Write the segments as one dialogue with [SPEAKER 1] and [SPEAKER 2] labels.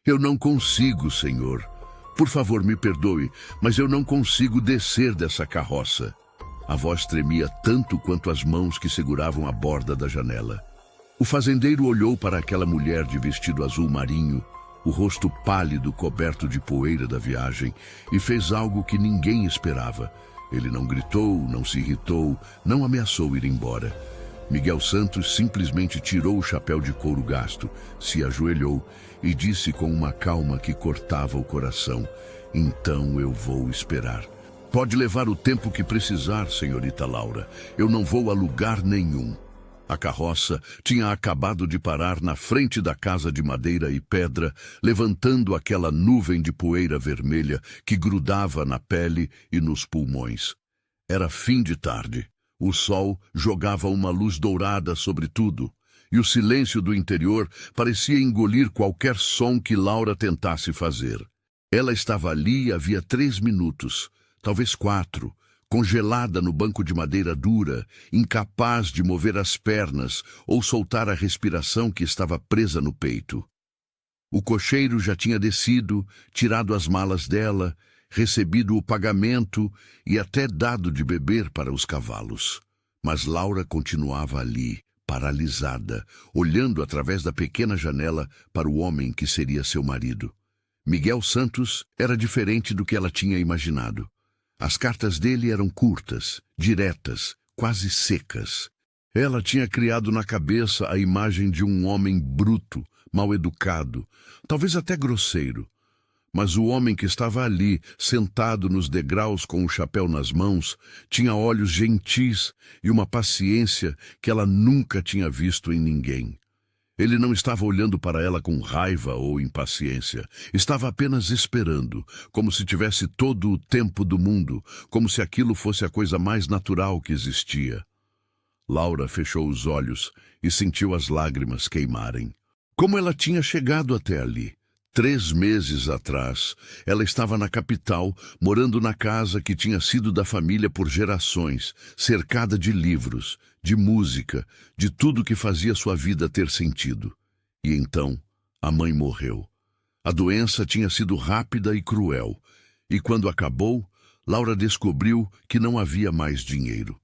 [SPEAKER 1] Eu não consigo, senhor. Por favor, me perdoe, mas eu não consigo descer dessa carroça. A voz tremia tanto quanto as mãos que seguravam a borda da janela. O fazendeiro olhou para aquela mulher de vestido azul marinho, o rosto pálido coberto de poeira da viagem, e fez algo que ninguém esperava. Ele não gritou, não se irritou, não ameaçou ir embora. Miguel Santos simplesmente tirou o chapéu de couro gasto, se ajoelhou e disse com uma calma que cortava o coração: "Então eu vou esperar. Pode levar o tempo que precisar, senhorita Laura. Eu não vou a lugar nenhum." A carroça tinha acabado de parar na frente da casa de madeira e pedra, levantando aquela nuvem de poeira vermelha que grudava na pele e nos pulmões. Era fim de tarde. O sol jogava uma luz dourada sobre tudo, e o silêncio do interior parecia engolir qualquer som que Laura tentasse fazer. Ela estava ali havia 3 minutos, talvez 4, congelada no banco de madeira dura, incapaz de mover as pernas ou soltar a respiração que estava presa no peito. O cocheiro já tinha descido, tirado as malas dela, recebido o pagamento e até dado de beber para os cavalos. Mas Laura continuava ali, paralisada, olhando através da pequena janela para o homem que seria seu marido. Miguel Santos era diferente do que ela tinha imaginado. As cartas dele eram curtas, diretas, quase secas. Ela tinha criado na cabeça a imagem de um homem bruto, mal-educado, talvez até grosseiro. Mas o homem que estava ali, sentado nos degraus com o chapéu nas mãos, tinha olhos gentis e uma paciência que ela nunca tinha visto em ninguém. Ele não estava olhando para ela com raiva ou impaciência. Estava apenas esperando, como se tivesse todo o tempo do mundo, como se aquilo fosse a coisa mais natural que existia. Laura fechou os olhos e sentiu as lágrimas queimarem. Como ela tinha chegado até ali? 3 meses atrás, ela estava na capital, morando na casa que tinha sido da família por gerações, cercada de livros, de música, de tudo que fazia sua vida ter sentido. E então, a mãe morreu. A doença tinha sido rápida e cruel, e quando acabou, Laura descobriu que não havia mais dinheiro.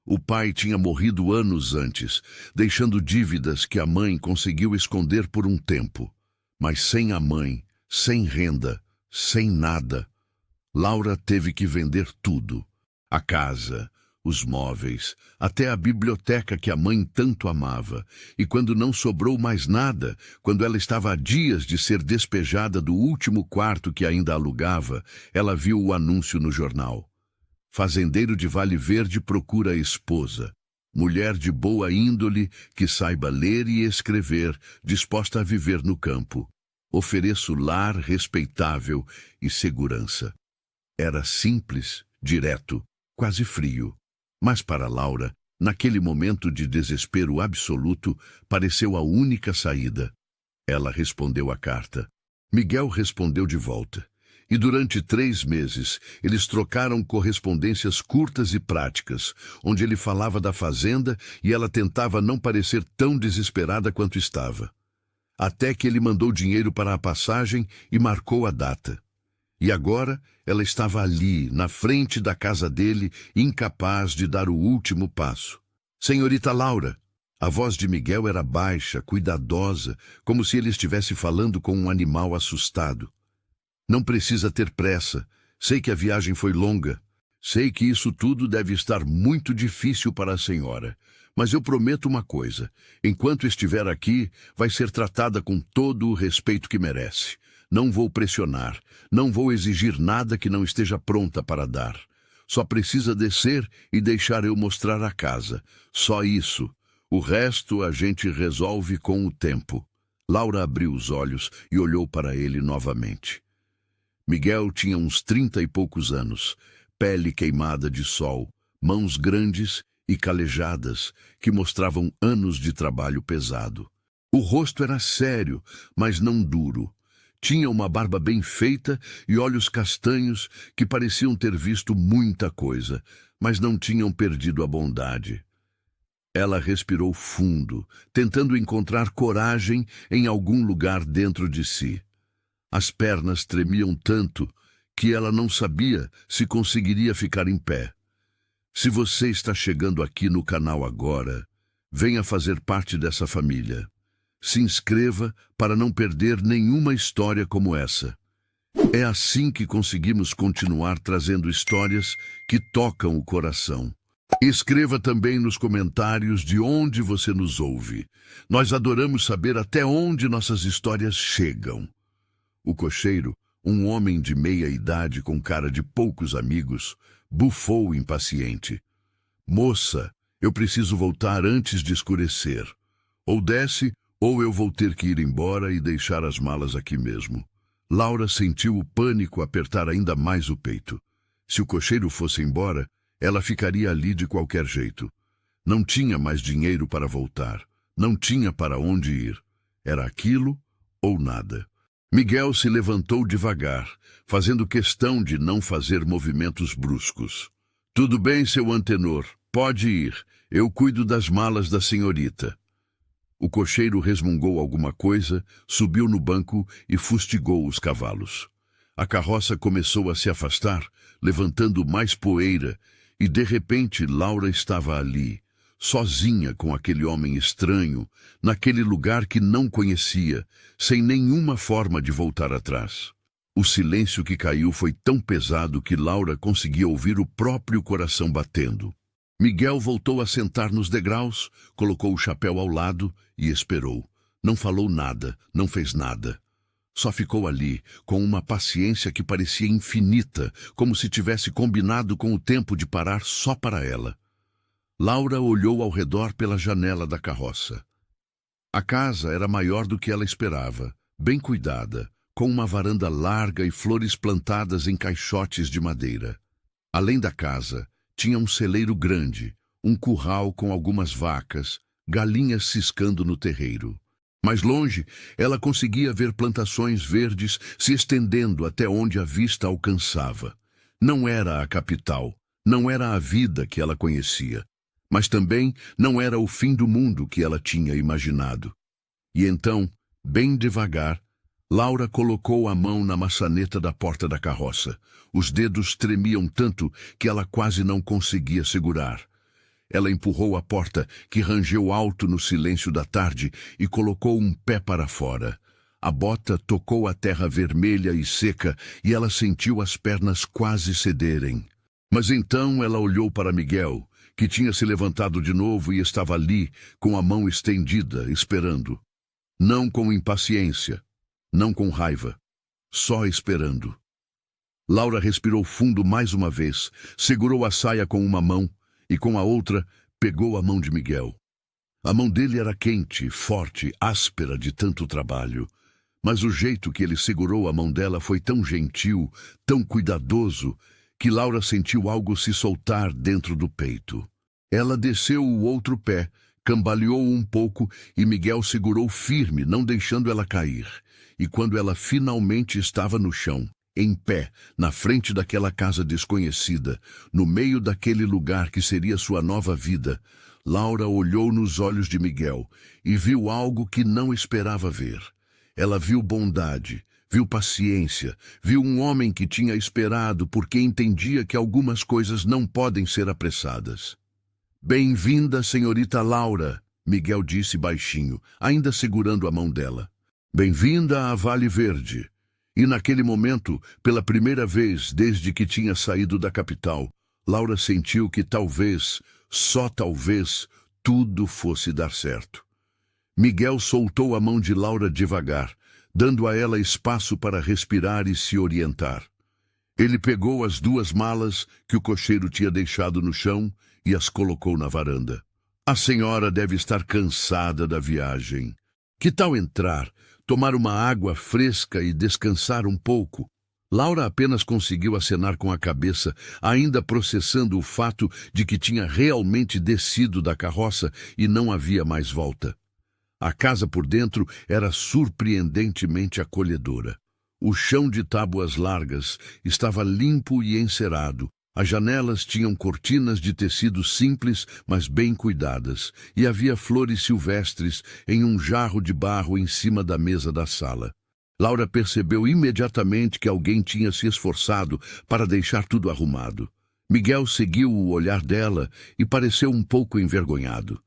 [SPEAKER 1] O pai tinha morrido anos antes, deixando dívidas que a mãe conseguiu esconder por um tempo. Mas sem a mãe, sem renda, sem nada, Laura teve que vender tudo. A casa, os móveis, até a biblioteca que a mãe tanto amava. E quando não sobrou mais nada, quando ela estava a dias de ser despejada do último quarto que ainda alugava, ela viu o anúncio no jornal. Fazendeiro de Vale Verde procura esposa. Mulher de boa índole, que saiba ler e escrever, disposta a viver no campo. Ofereço lar respeitável e segurança. Era simples, direto, quase frio. Mas para Laura, naquele momento de desespero absoluto, pareceu a única saída. Ela respondeu à carta. Miguel respondeu de volta. E durante 3 meses, eles trocaram correspondências curtas e práticas, onde ele falava da fazenda e ela tentava não parecer tão desesperada quanto estava. Até que ele mandou dinheiro para a passagem e marcou a data. E agora ela estava ali, na frente da casa dele, incapaz de dar o último passo. "Senhorita Laura." A voz de Miguel era baixa, cuidadosa, como se ele estivesse falando com um animal assustado. "Não precisa ter pressa. Sei que a viagem foi longa. Sei que isso tudo deve estar muito difícil para a senhora. Mas eu prometo uma coisa. Enquanto estiver aqui, vai ser tratada com todo o respeito que merece. Não vou pressionar. Não vou exigir nada que não esteja pronta para dar. Só precisa descer e deixar eu mostrar a casa. Só isso. O resto a gente resolve com o tempo." Laura abriu os olhos e olhou para ele novamente. Miguel tinha uns 30 e poucos anos, pele queimada de sol, mãos grandes e calejadas que mostravam anos de trabalho pesado. O rosto era sério, mas não duro. Tinha uma barba bem feita e olhos castanhos que pareciam ter visto muita coisa, mas não tinham perdido a bondade. Ela respirou fundo, tentando encontrar coragem em algum lugar dentro de si. As pernas tremiam tanto que ela não sabia se conseguiria ficar em pé. Se você está chegando aqui no canal agora, venha fazer parte dessa família. Se inscreva para não perder nenhuma história como essa. É assim que conseguimos continuar trazendo histórias que tocam o coração. Escreva também nos comentários de onde você nos ouve. Nós adoramos saber até onde nossas histórias chegam. O cocheiro, um homem de meia idade com cara de poucos amigos, bufou impaciente. Moça, eu preciso voltar antes de escurecer. Ou desce, ou eu vou ter que ir embora e deixar as malas aqui mesmo. Laura sentiu o pânico apertar ainda mais o peito. Se o cocheiro fosse embora, ela ficaria ali de qualquer jeito. Não tinha mais dinheiro para voltar. Não tinha para onde ir. Era aquilo ou nada. Miguel se levantou devagar, fazendo questão de não fazer movimentos bruscos. Tudo bem, seu antenor. Pode ir. Eu cuido das malas da senhorita. O cocheiro resmungou alguma coisa, subiu no banco e fustigou os cavalos. A carroça começou a se afastar, levantando mais poeira, e de repente Laura estava ali, sozinha com aquele homem estranho, naquele lugar que não conhecia, sem nenhuma forma de voltar atrás. O silêncio que caiu foi tão pesado que Laura conseguia ouvir o próprio coração batendo. Miguel voltou a sentar nos degraus, colocou o chapéu ao lado e esperou. Não falou nada, não fez nada. Só ficou ali, com uma paciência que parecia infinita, como se tivesse combinado com o tempo de parar só para ela. Laura olhou ao redor pela janela da carroça. A casa era maior do que ela esperava, bem cuidada, com uma varanda larga e flores plantadas em caixotes de madeira. Além da casa, tinha um celeiro grande, um curral com algumas vacas, galinhas ciscando no terreiro. Mais longe, ela conseguia ver plantações verdes se estendendo até onde a vista alcançava. Não era a capital, não era a vida que ela conhecia, mas também não era o fim do mundo que ela tinha imaginado. E então, bem devagar, Laura colocou a mão na maçaneta da porta da carroça. Os dedos tremiam tanto que ela quase não conseguia segurar. Ela empurrou a porta, que rangeu alto no silêncio da tarde, e colocou um pé para fora. A bota tocou a terra vermelha e seca, e ela sentiu as pernas quase cederem. Mas então ela olhou para Miguel, que tinha se levantado de novo e estava ali, com a mão estendida, esperando. Não com impaciência, não com raiva, só esperando. Laura respirou fundo mais uma vez, segurou a saia com uma mão e com a outra pegou a mão de Miguel. A mão dele era quente, forte, áspera de tanto trabalho, mas o jeito que ele segurou a mão dela foi tão gentil, tão cuidadoso, que Laura sentiu algo se soltar dentro do peito. Ela desceu o outro pé, cambaleou um pouco e Miguel segurou firme, não deixando ela cair. E quando ela finalmente estava no chão, em pé, na frente daquela casa desconhecida, no meio daquele lugar que seria sua nova vida, Laura olhou nos olhos de Miguel e viu algo que não esperava ver. Ela viu bondade, viu paciência, viu um homem que tinha esperado porque entendia que algumas coisas não podem ser apressadas. "Bem-vinda, senhorita Laura", Miguel disse baixinho, ainda segurando a mão dela. "Bem-vinda a Vale Verde." E naquele momento, pela primeira vez desde que tinha saído da capital, Laura sentiu que talvez, só talvez, tudo fosse dar certo. Miguel soltou a mão de Laura devagar, dando a ela espaço para respirar e se orientar. Ele pegou as 2 malas que o cocheiro tinha deixado no chão e as colocou na varanda. "A senhora deve estar cansada da viagem. Que tal entrar, tomar uma água fresca e descansar um pouco?" Laura apenas conseguiu acenar com a cabeça, ainda processando o fato de que tinha realmente descido da carroça e não havia mais volta. A casa por dentro era surpreendentemente acolhedora. O chão de tábuas largas estava limpo e encerado. As janelas tinham cortinas de tecido simples, mas bem cuidadas, e havia flores silvestres em um jarro de barro em cima da mesa da sala. Laura percebeu imediatamente que alguém tinha se esforçado para deixar tudo arrumado. Miguel seguiu o olhar dela e pareceu um pouco envergonhado.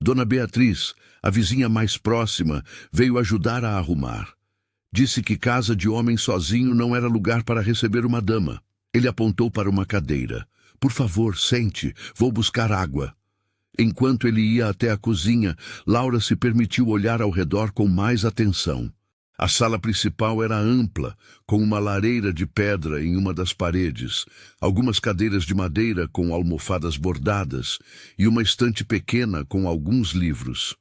[SPEAKER 1] Dona Beatriz, a vizinha mais próxima, veio ajudar a arrumar. Disse que casa de homem sozinho não era lugar para receber uma dama. Ele apontou para uma cadeira. Por favor, sente, vou buscar água. Enquanto ele ia até a cozinha, Laura se permitiu olhar ao redor com mais atenção. A sala principal era ampla, com uma lareira de pedra em uma das paredes, algumas cadeiras de madeira com almofadas bordadas e uma estante pequena com alguns livros.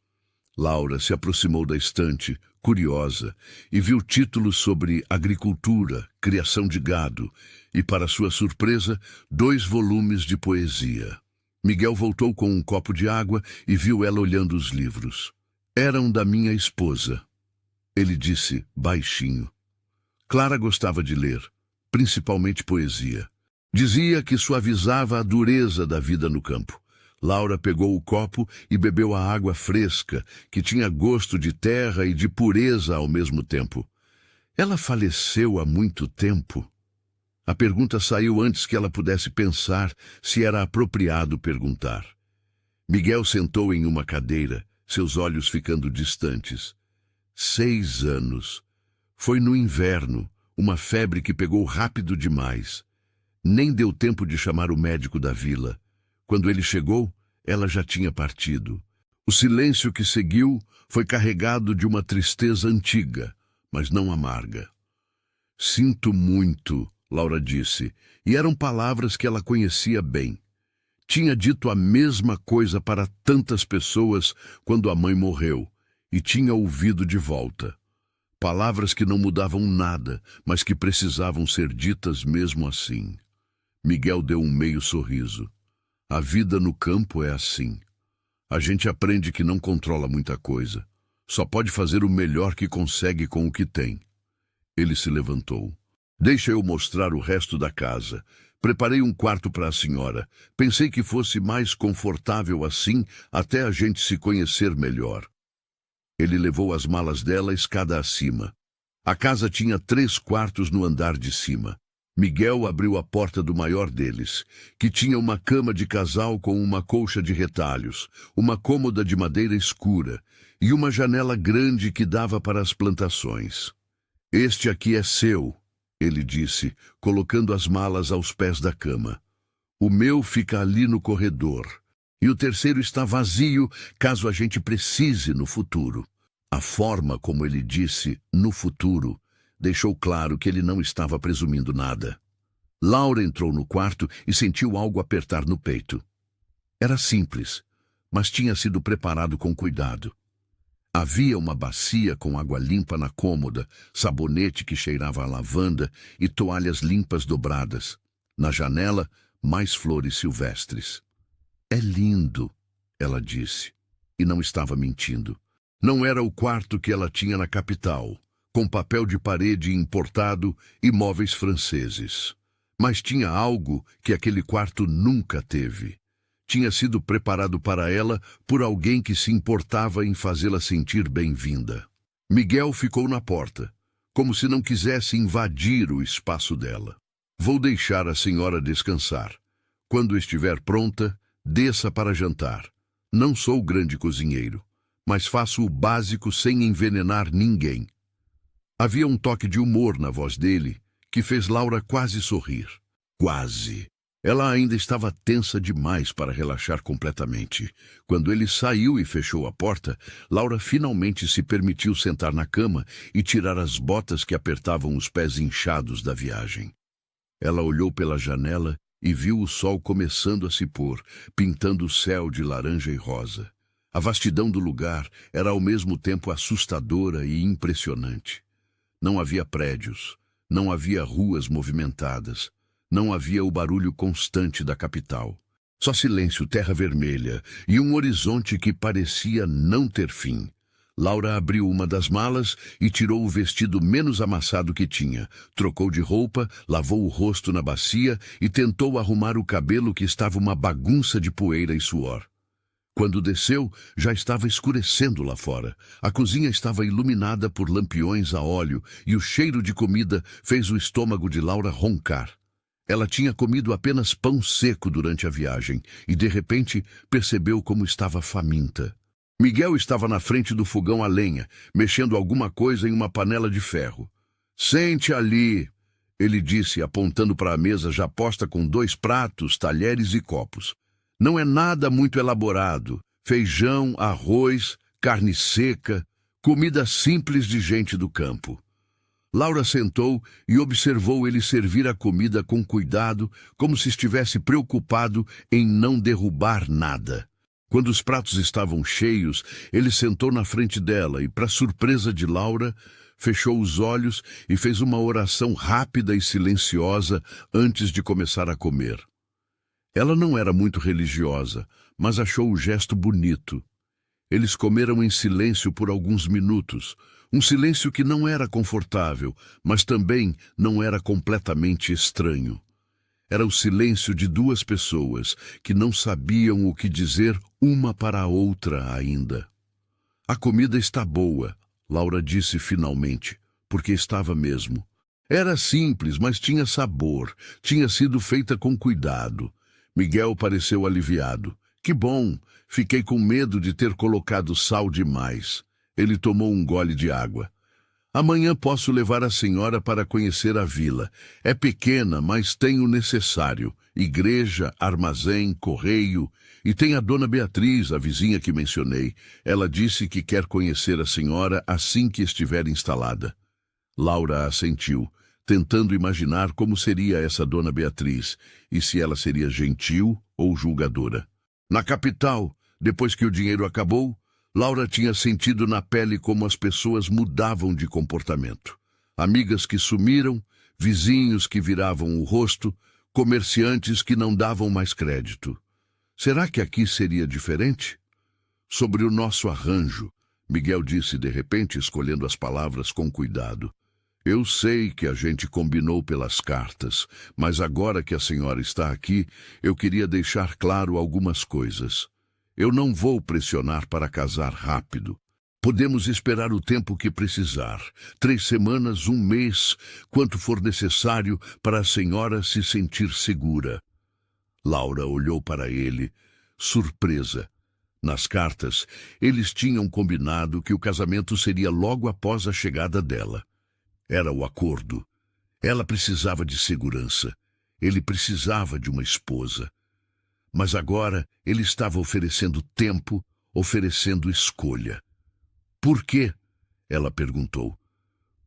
[SPEAKER 1] Laura se aproximou da estante, curiosa, e viu títulos sobre agricultura, criação de gado e, para sua surpresa, 2 volumes de poesia. Miguel voltou com um copo de água e viu ela olhando os livros. Eram da minha esposa. Ele disse baixinho. Clara gostava de ler, principalmente poesia. Dizia que suavizava a dureza da vida no campo. Laura pegou o copo e bebeu a água fresca, que tinha gosto de terra e de pureza ao mesmo tempo. Ela faleceu há muito tempo. A pergunta saiu antes que ela pudesse pensar se era apropriado perguntar. Miguel sentou em uma cadeira, seus olhos ficando distantes. 6 anos. Foi no inverno, uma febre que pegou rápido demais. Nem deu tempo de chamar o médico da vila. Quando ele chegou, ela já tinha partido. O silêncio que seguiu foi carregado de uma tristeza antiga, mas não amarga. Sinto muito, Laura disse, e eram palavras que ela conhecia bem. Tinha dito a mesma coisa para tantas pessoas quando a mãe morreu, e tinha ouvido de volta. Palavras que não mudavam nada, mas que precisavam ser ditas mesmo assim. Miguel deu um meio sorriso. A vida no campo é assim. A gente aprende que não controla muita coisa. Só pode fazer o melhor que consegue com o que tem. Ele se levantou. Deixa eu mostrar o resto da casa. Preparei um quarto para a senhora. Pensei que fosse mais confortável assim, até a gente se conhecer melhor. Ele levou as malas dela escada acima. A casa tinha 3 quartos no andar de cima. Miguel abriu a porta do maior deles, que tinha uma cama de casal com uma colcha de retalhos, uma cômoda de madeira escura e uma janela grande que dava para as plantações. Este aqui é seu, ele disse, colocando as malas aos pés da cama. O meu fica ali no corredor, e o terceiro está vazio caso a gente precise no futuro. A forma como ele disse no futuro deixou claro que ele não estava presumindo nada. Laura entrou no quarto e sentiu algo apertar no peito. Era simples, mas tinha sido preparado com cuidado. Havia uma bacia com água limpa na cômoda, sabonete que cheirava a lavanda e toalhas limpas dobradas. Na janela, mais flores silvestres. É lindo, ela disse, e não estava mentindo. Não era o quarto que ela tinha na capital, com papel de parede importado e móveis franceses. Mas tinha algo que aquele quarto nunca teve. Tinha sido preparado para ela por alguém que se importava em fazê-la sentir bem-vinda. Miguel ficou na porta, como se não quisesse invadir o espaço dela. Vou deixar a senhora descansar. Quando estiver pronta, desça para jantar. Não sou grande cozinheiro, mas faço o básico sem envenenar ninguém. Havia um toque de humor na voz dele que fez Laura quase sorrir. Quase. Ela ainda estava tensa demais para relaxar completamente. Quando ele saiu e fechou a porta, Laura finalmente se permitiu sentar na cama e tirar as botas que apertavam os pés inchados da viagem. Ela olhou pela janela e viu o sol começando a se pôr, pintando o céu de laranja e rosa. A vastidão do lugar era ao mesmo tempo assustadora e impressionante. Não havia prédios, não havia ruas movimentadas, não havia o barulho constante da capital. Só silêncio, terra vermelha e um horizonte que parecia não ter fim. Laura abriu uma das malas e tirou o vestido menos amassado que tinha. Trocou de roupa, lavou o rosto na bacia e tentou arrumar o cabelo que estava uma bagunça de poeira e suor. Quando desceu, já estava escurecendo lá fora. A cozinha estava iluminada por lampiões a óleo e o cheiro de comida fez o estômago de Laura roncar. Ela tinha comido apenas pão seco durante a viagem e, de repente, percebeu como estava faminta. Miguel estava na frente do fogão a lenha, mexendo alguma coisa em uma panela de ferro. "Sente ali", ele disse, apontando para a mesa já posta com 2 pratos, talheres e copos. "Não é nada muito elaborado. Feijão, arroz, carne seca, comida simples de gente do campo." Laura sentou e observou ele servir a comida com cuidado, como se estivesse preocupado em não derrubar nada. Quando os pratos estavam cheios, ele sentou na frente dela e, para surpresa de Laura, fechou os olhos e fez uma oração rápida e silenciosa antes de começar a comer. Ela não era muito religiosa, mas achou o gesto bonito. Eles comeram em silêncio por alguns minutos, um silêncio que não era confortável, mas também não era completamente estranho. Era o silêncio de 2 pessoas que não sabiam o que dizer uma para a outra ainda. "A comida está boa", Laura disse finalmente, porque estava mesmo. Era simples, mas tinha sabor, tinha sido feita com cuidado. Miguel pareceu aliviado. "Que bom, fiquei com medo de ter colocado sal demais." Ele tomou um gole de água. "Amanhã posso levar a senhora para conhecer a vila. É pequena, mas tem o necessário. Igreja, armazém, correio. E tem a dona Beatriz, a vizinha que mencionei. Ela disse que quer conhecer a senhora assim que estiver instalada." Laura assentiu, tentando imaginar como seria essa dona Beatriz, e se ela seria gentil ou julgadora. Na capital, depois que o dinheiro acabou, Laura tinha sentido na pele como as pessoas mudavam de comportamento. Amigas que sumiram, vizinhos que viravam o rosto, comerciantes que não davam mais crédito. Será que aqui seria diferente? "Sobre o nosso arranjo", Miguel disse de repente, escolhendo as palavras com cuidado. "Eu sei que a gente combinou pelas cartas, mas agora que a senhora está aqui, eu queria deixar claro algumas coisas. Eu não vou pressionar para casar rápido. Podemos esperar o tempo que precisar, 3 semanas, 1 mês, quanto for necessário para a senhora se sentir segura." Laura olhou para ele, surpresa. Nas cartas, eles tinham combinado que o casamento seria logo após a chegada dela. Era o acordo. Ela precisava de segurança. Ele precisava de uma esposa. Mas agora ele estava oferecendo tempo, oferecendo escolha. "Por quê?" ela perguntou.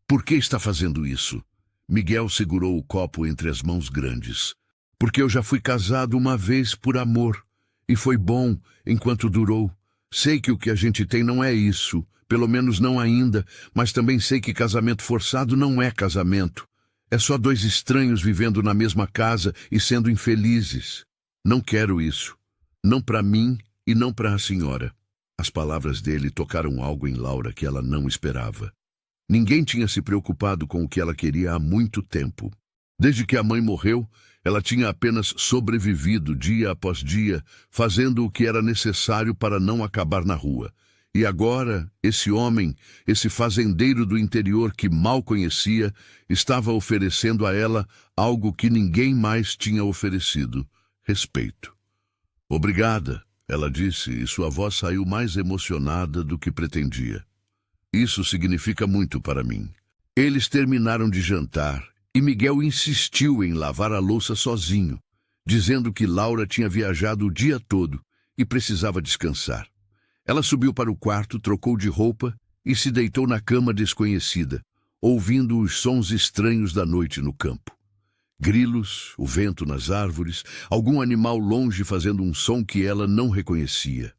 [SPEAKER 1] "Por que está fazendo isso?" Miguel segurou o copo entre as mãos grandes. "Porque eu já fui casado uma vez por amor, e foi bom enquanto durou. Sei que o que a gente tem não é isso, pelo menos não ainda, mas também sei que casamento forçado não é casamento. É só 2 estranhos vivendo na mesma casa e sendo infelizes. Não quero isso. Não para mim e não para a senhora." As palavras dele tocaram algo em Laura que ela não esperava. Ninguém tinha se preocupado com o que ela queria há muito tempo. Desde que a mãe morreu, ela tinha apenas sobrevivido dia após dia, fazendo o que era necessário para não acabar na rua. E agora, esse homem, esse fazendeiro do interior que mal conhecia, estava oferecendo a ela algo que ninguém mais tinha oferecido: respeito. "Obrigada", ela disse, e sua voz saiu mais emocionada do que pretendia. "Isso significa muito para mim." Eles terminaram de jantar e Miguel insistiu em lavar a louça sozinho, dizendo que Laura tinha viajado o dia todo e precisava descansar. Ela subiu para o quarto, trocou de roupa e se deitou na cama desconhecida, ouvindo os sons estranhos da noite no campo. Grilos, o vento nas árvores, algum animal longe fazendo um som que ela não reconhecia.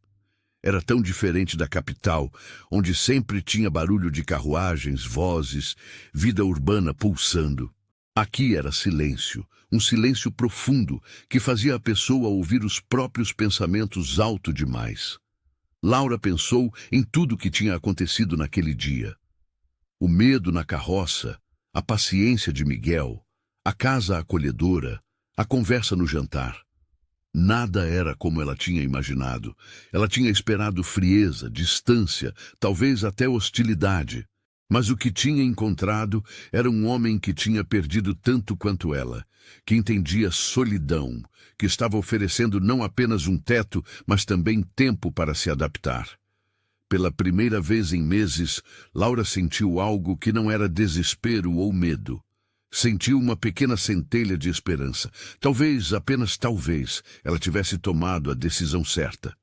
[SPEAKER 1] Era tão diferente da capital, onde sempre tinha barulho de carruagens, vozes, vida urbana pulsando. Aqui era silêncio, um silêncio profundo que fazia a pessoa ouvir os próprios pensamentos alto demais. Laura pensou em tudo o que tinha acontecido naquele dia. O medo na carroça, a paciência de Miguel, a casa acolhedora, a conversa no jantar. Nada era como ela tinha imaginado. Ela tinha esperado frieza, distância, talvez até hostilidade. Mas o que tinha encontrado era um homem que tinha perdido tanto quanto ela, que entendia solidão, que estava oferecendo não apenas um teto, mas também tempo para se adaptar. Pela primeira vez em meses, Laura sentiu algo que não era desespero ou medo. Sentiu uma pequena centelha de esperança. Talvez, apenas talvez, ela tivesse tomado a decisão certa.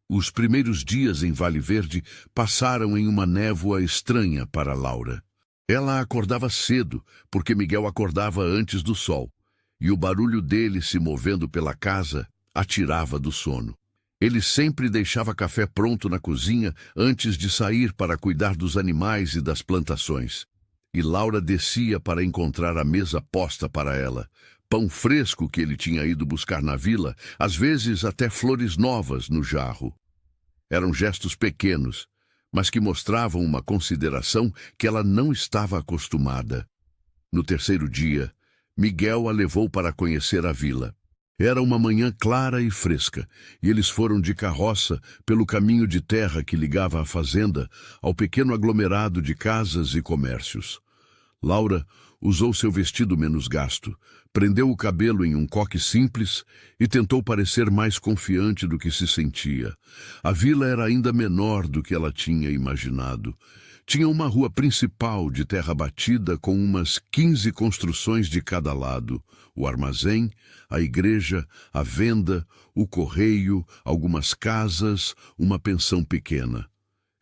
[SPEAKER 1] Os primeiros dias em Vale Verde passaram em uma névoa estranha para Laura. Ela acordava cedo, porque Miguel acordava antes do sol, e o barulho dele se movendo pela casa a tirava do sono. Ele sempre deixava café pronto na cozinha antes de sair para cuidar dos animais e das plantações. E Laura descia para encontrar a mesa posta para ela, pão fresco que ele tinha ido buscar na vila, às vezes até flores novas no jarro. Eram gestos pequenos, mas que mostravam uma consideração que ela não estava acostumada. No terceiro dia, Miguel a levou para conhecer a vila. Era uma manhã clara e fresca, e eles foram de carroça pelo caminho de terra que ligava a fazenda ao pequeno aglomerado de casas e comércios. Laura usou seu vestido menos gasto, prendeu o cabelo em um coque simples e tentou parecer mais confiante do que se sentia. A vila era ainda menor do que ela tinha imaginado. Tinha uma rua principal de terra batida com umas 15 construções de cada lado. O armazém, a igreja, a venda, o correio, algumas casas, uma pensão pequena.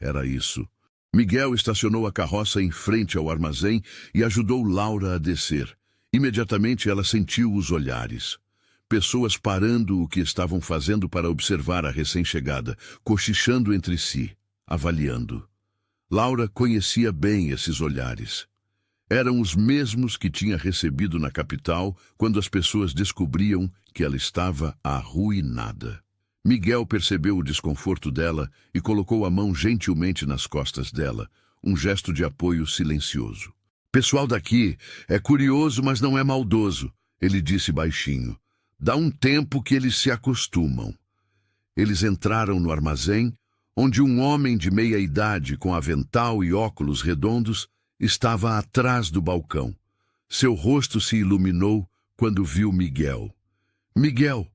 [SPEAKER 1] Era isso. Miguel estacionou a carroça em frente ao armazém e ajudou Laura a descer. Imediatamente ela sentiu os olhares. Pessoas parando o que estavam fazendo para observar a recém-chegada, cochichando entre si, avaliando. Laura conhecia bem esses olhares. Eram os mesmos que tinha recebido na capital quando as pessoas descobriam que ela estava arruinada. Miguel percebeu o desconforto dela e colocou a mão gentilmente nas costas dela, um gesto de apoio silencioso. "Pessoal daqui é curioso, mas não é maldoso", ele disse baixinho. "Dá um tempo que eles se acostumam." Eles entraram no armazém, onde um homem de meia idade com avental e óculos redondos estava atrás do balcão. Seu rosto se iluminou quando viu Miguel. "Miguel,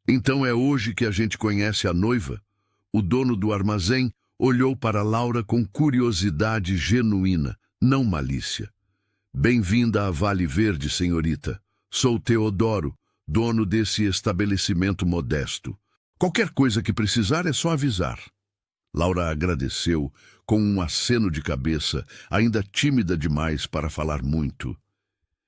[SPEAKER 1] então é hoje que a gente conhece a noiva?" O dono do armazém olhou para Laura com curiosidade genuína, não malícia. "Bem-vinda a Vale Verde, senhorita. Sou Teodoro, dono desse estabelecimento modesto. Qualquer coisa que precisar é só avisar." Laura agradeceu com um aceno de cabeça, ainda tímida demais para falar muito.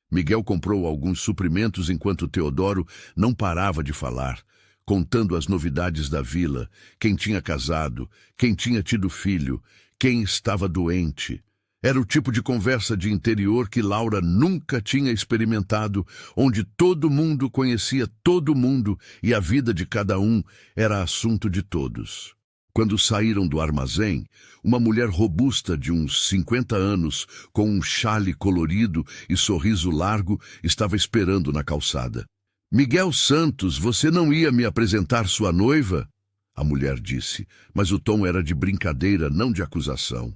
[SPEAKER 1] Miguel comprou alguns suprimentos enquanto Teodoro não parava de falar, contando as novidades da vila, quem tinha casado, quem tinha tido filho, quem estava doente. Era o tipo de conversa de interior que Laura nunca tinha experimentado, onde todo mundo conhecia todo mundo e a vida de cada um era assunto de todos. Quando saíram do armazém, uma mulher robusta de uns 50 anos, com um chale colorido e sorriso largo, estava esperando na calçada. "Miguel Santos, você não ia me apresentar sua noiva?" A mulher disse, mas o tom era de brincadeira, não de acusação.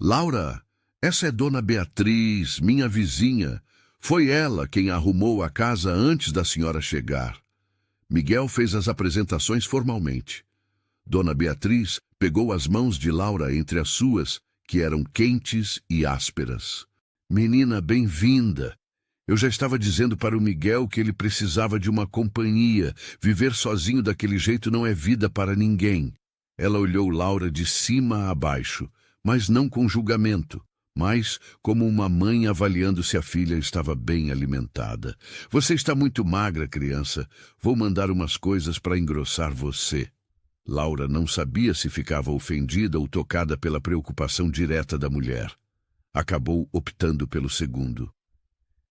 [SPEAKER 1] "Laura, essa é Dona Beatriz, minha vizinha. Foi ela quem arrumou a casa antes da senhora chegar." Miguel fez as apresentações formalmente. Dona Beatriz pegou as mãos de Laura entre as suas, que eram quentes e ásperas. "Menina, bem-vinda. Eu já estava dizendo para o Miguel que ele precisava de uma companhia. Viver sozinho daquele jeito não é vida para ninguém." Ela olhou Laura de cima a baixo, mas não com julgamento, mas como uma mãe avaliando se a filha estava bem alimentada. "Você está muito magra, criança. Vou mandar umas coisas para engrossar você." Laura não sabia se ficava ofendida ou tocada pela preocupação direta da mulher. Acabou optando pelo segundo.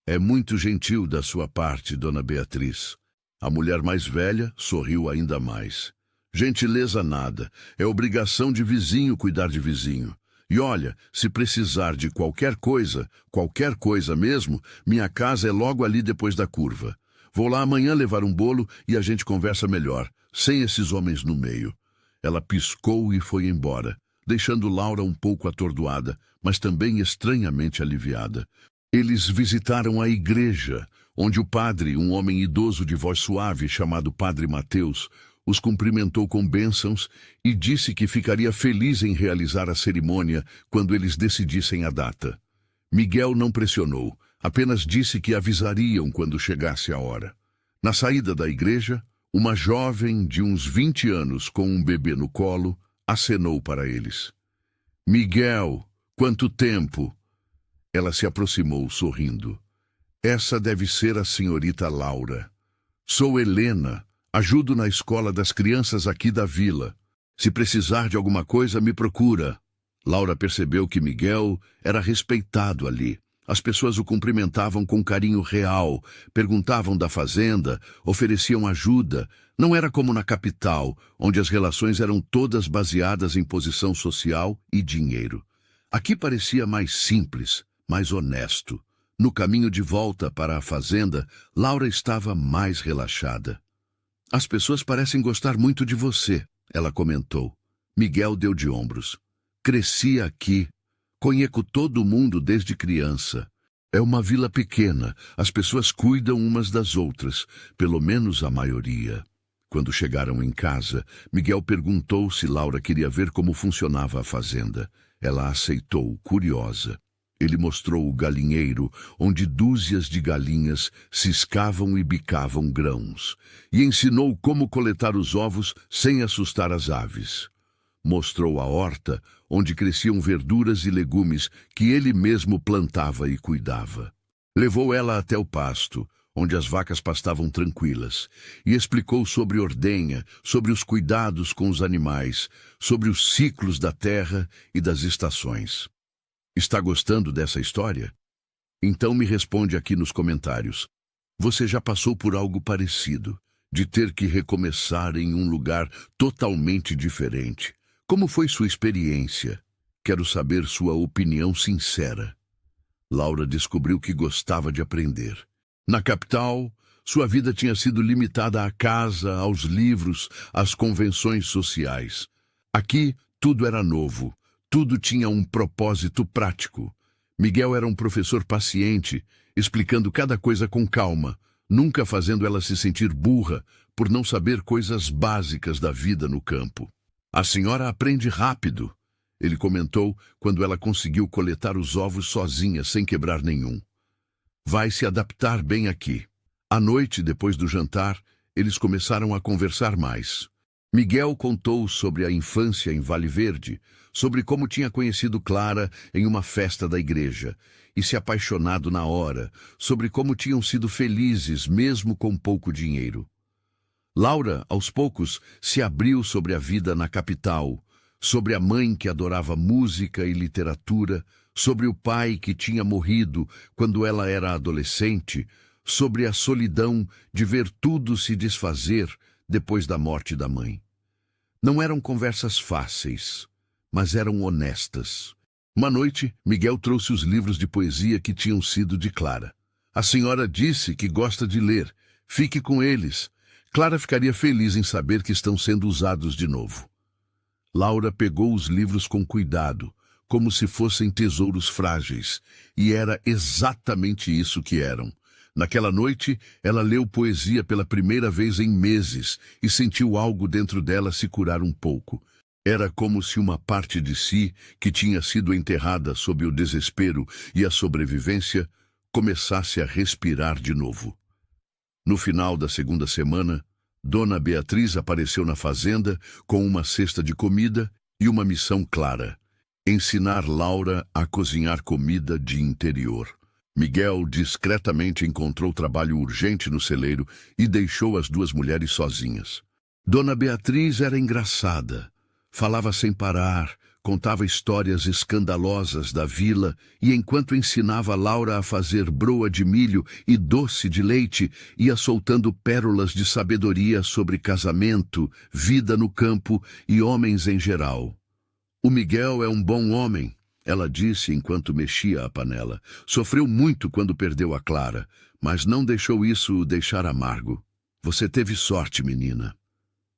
[SPEAKER 1] "É muito gentil da sua parte, Dona Beatriz." A mulher mais velha sorriu ainda mais. "Gentileza nada. É obrigação de vizinho cuidar de vizinho. E olha, se precisar de qualquer coisa mesmo, minha casa é logo ali depois da curva. Vou lá amanhã levar um bolo e a gente conversa melhor, sem esses homens no meio. Ela piscou e foi embora, deixando Laura um pouco atordoada, mas também estranhamente aliviada. Eles visitaram a igreja, onde o padre, um homem idoso de voz suave chamado Padre Mateus, os cumprimentou com bênçãos e disse que ficaria feliz em realizar a cerimônia quando eles decidissem a data. Miguel não pressionou, apenas disse que avisariam quando chegasse a hora. Na saída da igreja, uma jovem de uns 20 anos com um bebê no colo acenou para eles. Miguel, quanto tempo! Ela se aproximou, sorrindo. Essa deve ser a senhorita Laura. Sou Helena, ajudo na escola das crianças aqui da vila. Se precisar de alguma coisa, me procura. Laura percebeu que Miguel era respeitado ali. As pessoas o cumprimentavam com carinho real, perguntavam da fazenda, ofereciam ajuda. Não era como na capital, onde as relações eram todas baseadas em posição social e dinheiro. Aqui parecia mais simples, mais honesto. No caminho de volta para a fazenda, Laura estava mais relaxada. As pessoas parecem gostar muito de você, ela comentou. Miguel deu de ombros. Cresci aqui. Conheço todo mundo desde criança. É uma vila pequena, as pessoas cuidam umas das outras, pelo menos a maioria. Quando chegaram em casa, Miguel perguntou se Laura queria ver como funcionava a fazenda. Ela aceitou, curiosa. Ele mostrou o galinheiro, onde dúzias de galinhas ciscavam e bicavam grãos, e ensinou como coletar os ovos sem assustar as aves. Mostrou a horta, onde cresciam verduras e legumes que ele mesmo plantava e cuidava. Levou ela até o pasto, onde as vacas pastavam tranquilas, e explicou sobre ordenha, sobre os cuidados com os animais, sobre os ciclos da terra e das estações. Está gostando dessa história? Então me responde aqui nos comentários. Você já passou por algo parecido, de ter que recomeçar em um lugar totalmente diferente? Como foi sua experiência? Quero saber sua opinião sincera. Laura descobriu que gostava de aprender. Na capital, sua vida tinha sido limitada à casa, aos livros, às convenções sociais. Aqui, tudo era novo. Tudo tinha um propósito prático. Miguel era um professor paciente, explicando cada coisa com calma, nunca fazendo ela se sentir burra por não saber coisas básicas da vida no campo. A senhora aprende rápido, ele comentou quando ela conseguiu coletar os ovos sozinha, sem quebrar nenhum. Vai se adaptar bem aqui. À noite, depois do jantar, eles começaram a conversar mais. Miguel contou sobre a infância em Vale Verde, sobre como tinha conhecido Clara em uma festa da igreja e se apaixonado na hora, sobre como tinham sido felizes mesmo com pouco dinheiro. Laura, aos poucos, se abriu sobre a vida na capital, sobre a mãe que adorava música e literatura, sobre o pai que tinha morrido quando ela era adolescente, sobre a solidão de ver tudo se desfazer depois da morte da mãe. Não eram conversas fáceis, mas eram honestas. Uma noite, Miguel trouxe os livros de poesia que tinham sido de Clara. A senhora disse que gosta de ler. Fique com eles. Clara ficaria feliz em saber que estão sendo usados de novo. Laura pegou os livros com cuidado, como se fossem tesouros frágeis, e era exatamente isso que eram. Naquela noite, ela leu poesia pela primeira vez em meses e sentiu algo dentro dela se curar um pouco. Era como se uma parte de si, que tinha sido enterrada sob o desespero e a sobrevivência, começasse a respirar de novo. No final da segunda semana, Dona Beatriz apareceu na fazenda com uma cesta de comida e uma missão clara: ensinar Laura a cozinhar comida de interior. Miguel discretamente encontrou trabalho urgente no celeiro e deixou as duas mulheres sozinhas. Dona Beatriz era engraçada. Falava sem parar, contava histórias escandalosas da vila e, enquanto ensinava Laura a fazer broa de milho e doce de leite, ia soltando pérolas de sabedoria sobre casamento, vida no campo e homens em geral. O Miguel é um bom homem. ela disse enquanto mexia a panela. Sofreu muito quando perdeu a Clara, mas não deixou isso o deixar amargo. Você teve sorte, menina.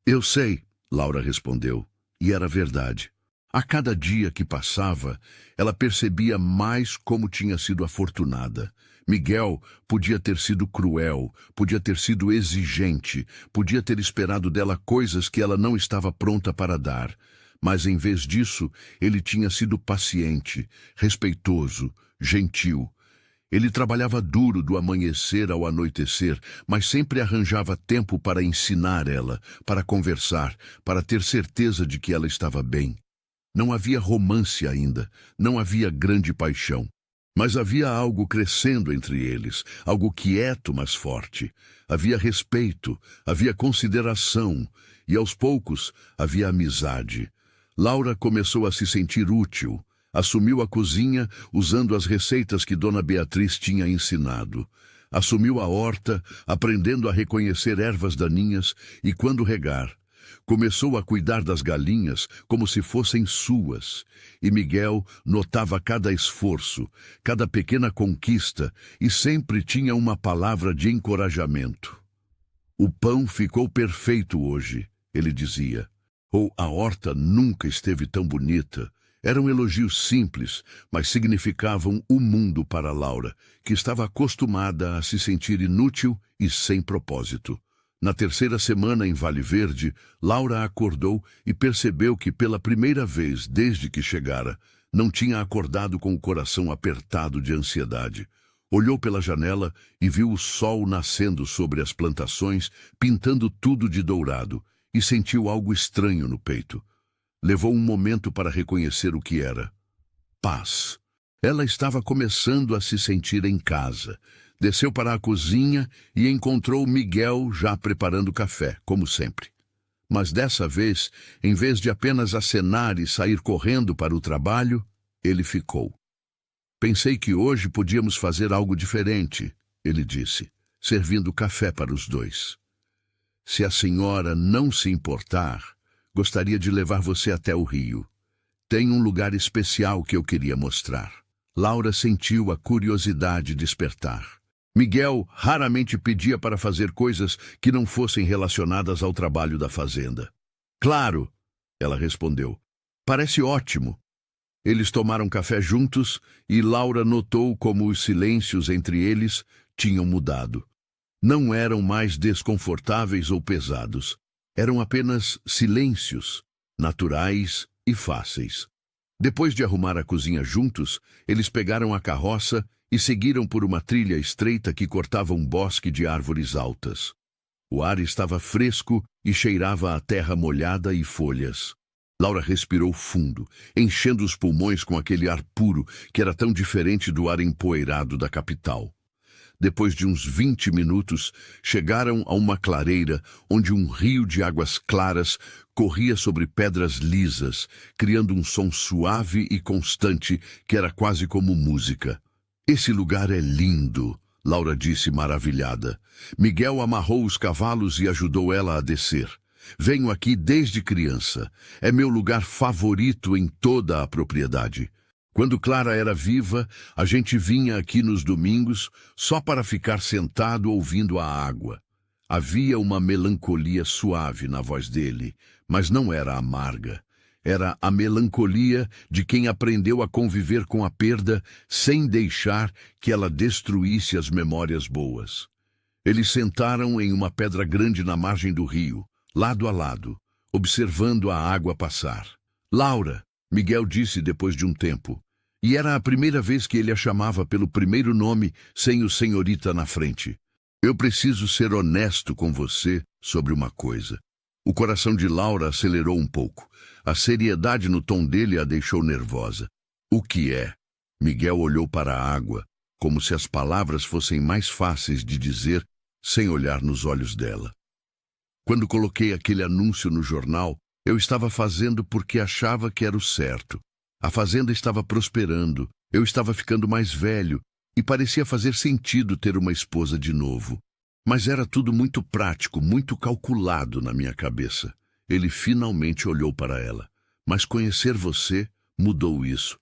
[SPEAKER 1] Eu sei, Laura respondeu, e era verdade. A cada dia que passava, ela percebia mais como tinha sido afortunada. Miguel podia ter sido cruel, podia ter sido exigente, podia ter esperado dela coisas que ela não estava pronta para dar. Mas, em vez disso, ele tinha sido paciente, respeitoso, gentil. Ele trabalhava duro do amanhecer ao anoitecer, mas sempre arranjava tempo para ensinar ela, para conversar, para ter certeza de que ela estava bem. Não havia romance ainda, não havia grande paixão. Mas havia algo crescendo entre eles, algo quieto, mas forte. Havia respeito, havia consideração, e aos poucos havia amizade. Laura começou a se sentir útil. Assumiu a cozinha usando as receitas que Dona Beatriz tinha ensinado. Assumiu a horta, aprendendo a reconhecer ervas daninhas e quando regar. Começou a cuidar das galinhas como se fossem suas. E Miguel notava cada esforço, cada pequena conquista e sempre tinha uma palavra de encorajamento. O pão ficou perfeito hoje, ele dizia. Ou a horta nunca esteve tão bonita. Eram elogios simples, mas significavam o mundo para Laura, que estava acostumada a se sentir inútil e sem propósito. Na terceira semana em Vale Verde, Laura acordou e percebeu que pela primeira vez desde que chegara, não tinha acordado com o coração apertado de ansiedade. Olhou pela janela e viu o sol nascendo sobre as plantações, pintando tudo de dourado, e sentiu algo estranho no peito. Levou um momento para reconhecer o que era. Paz. Ela estava começando a se sentir em casa. Desceu para a cozinha e encontrou Miguel já preparando café, como sempre. Mas dessa vez, em vez de apenas acenar e sair correndo para o trabalho, ele ficou. Pensei que hoje podíamos fazer algo diferente, ele disse, servindo café para os dois. Se a senhora não se importar, gostaria de levar você até o rio. Tem um lugar especial que eu queria mostrar. Laura sentiu a curiosidade despertar. Miguel raramente pedia para fazer coisas que não fossem relacionadas ao trabalho da fazenda. Claro, ela respondeu. Parece ótimo. Eles tomaram café juntos e Laura notou como os silêncios entre eles tinham mudado. Não eram mais desconfortáveis ou pesados. Eram apenas silêncios, naturais e fáceis. Depois de arrumar a cozinha juntos, eles pegaram a carroça e seguiram por uma trilha estreita que cortava um bosque de árvores altas. O ar estava fresco e cheirava a terra molhada e folhas. Laura respirou fundo, enchendo os pulmões com aquele ar puro que era tão diferente do ar empoeirado da capital. Depois de uns 20 minutos, chegaram a uma clareira onde um rio de águas claras corria sobre pedras lisas, criando um som suave e constante que era quase como música. Esse lugar é lindo, Laura disse maravilhada. Miguel amarrou os cavalos e ajudou ela a descer. Venho aqui desde criança. É meu lugar favorito em toda a propriedade. Quando Clara era viva, a gente vinha aqui nos domingos só para ficar sentado ouvindo a água. Havia uma melancolia suave na voz dele, mas não era amarga. Era a melancolia de quem aprendeu a conviver com a perda sem deixar que ela destruísse as memórias boas. Eles sentaram em uma pedra grande na margem do rio, lado a lado, observando a água passar. Laura, Miguel disse depois de um tempo, e era a primeira vez que ele a chamava pelo primeiro nome sem o senhorita na frente. Eu preciso ser honesto com você sobre uma coisa. O coração de Laura acelerou um pouco. A seriedade no tom dele a deixou nervosa. O que é? Miguel olhou para a água, como se as palavras fossem mais fáceis de dizer sem olhar nos olhos dela. Quando coloquei aquele anúncio no jornal, eu estava fazendo porque achava que era o certo. A fazenda estava prosperando, eu estava ficando mais velho e parecia fazer sentido ter uma esposa de novo. Mas era tudo muito prático, muito calculado na minha cabeça. Ele finalmente olhou para ela. Mas conhecer você mudou isso.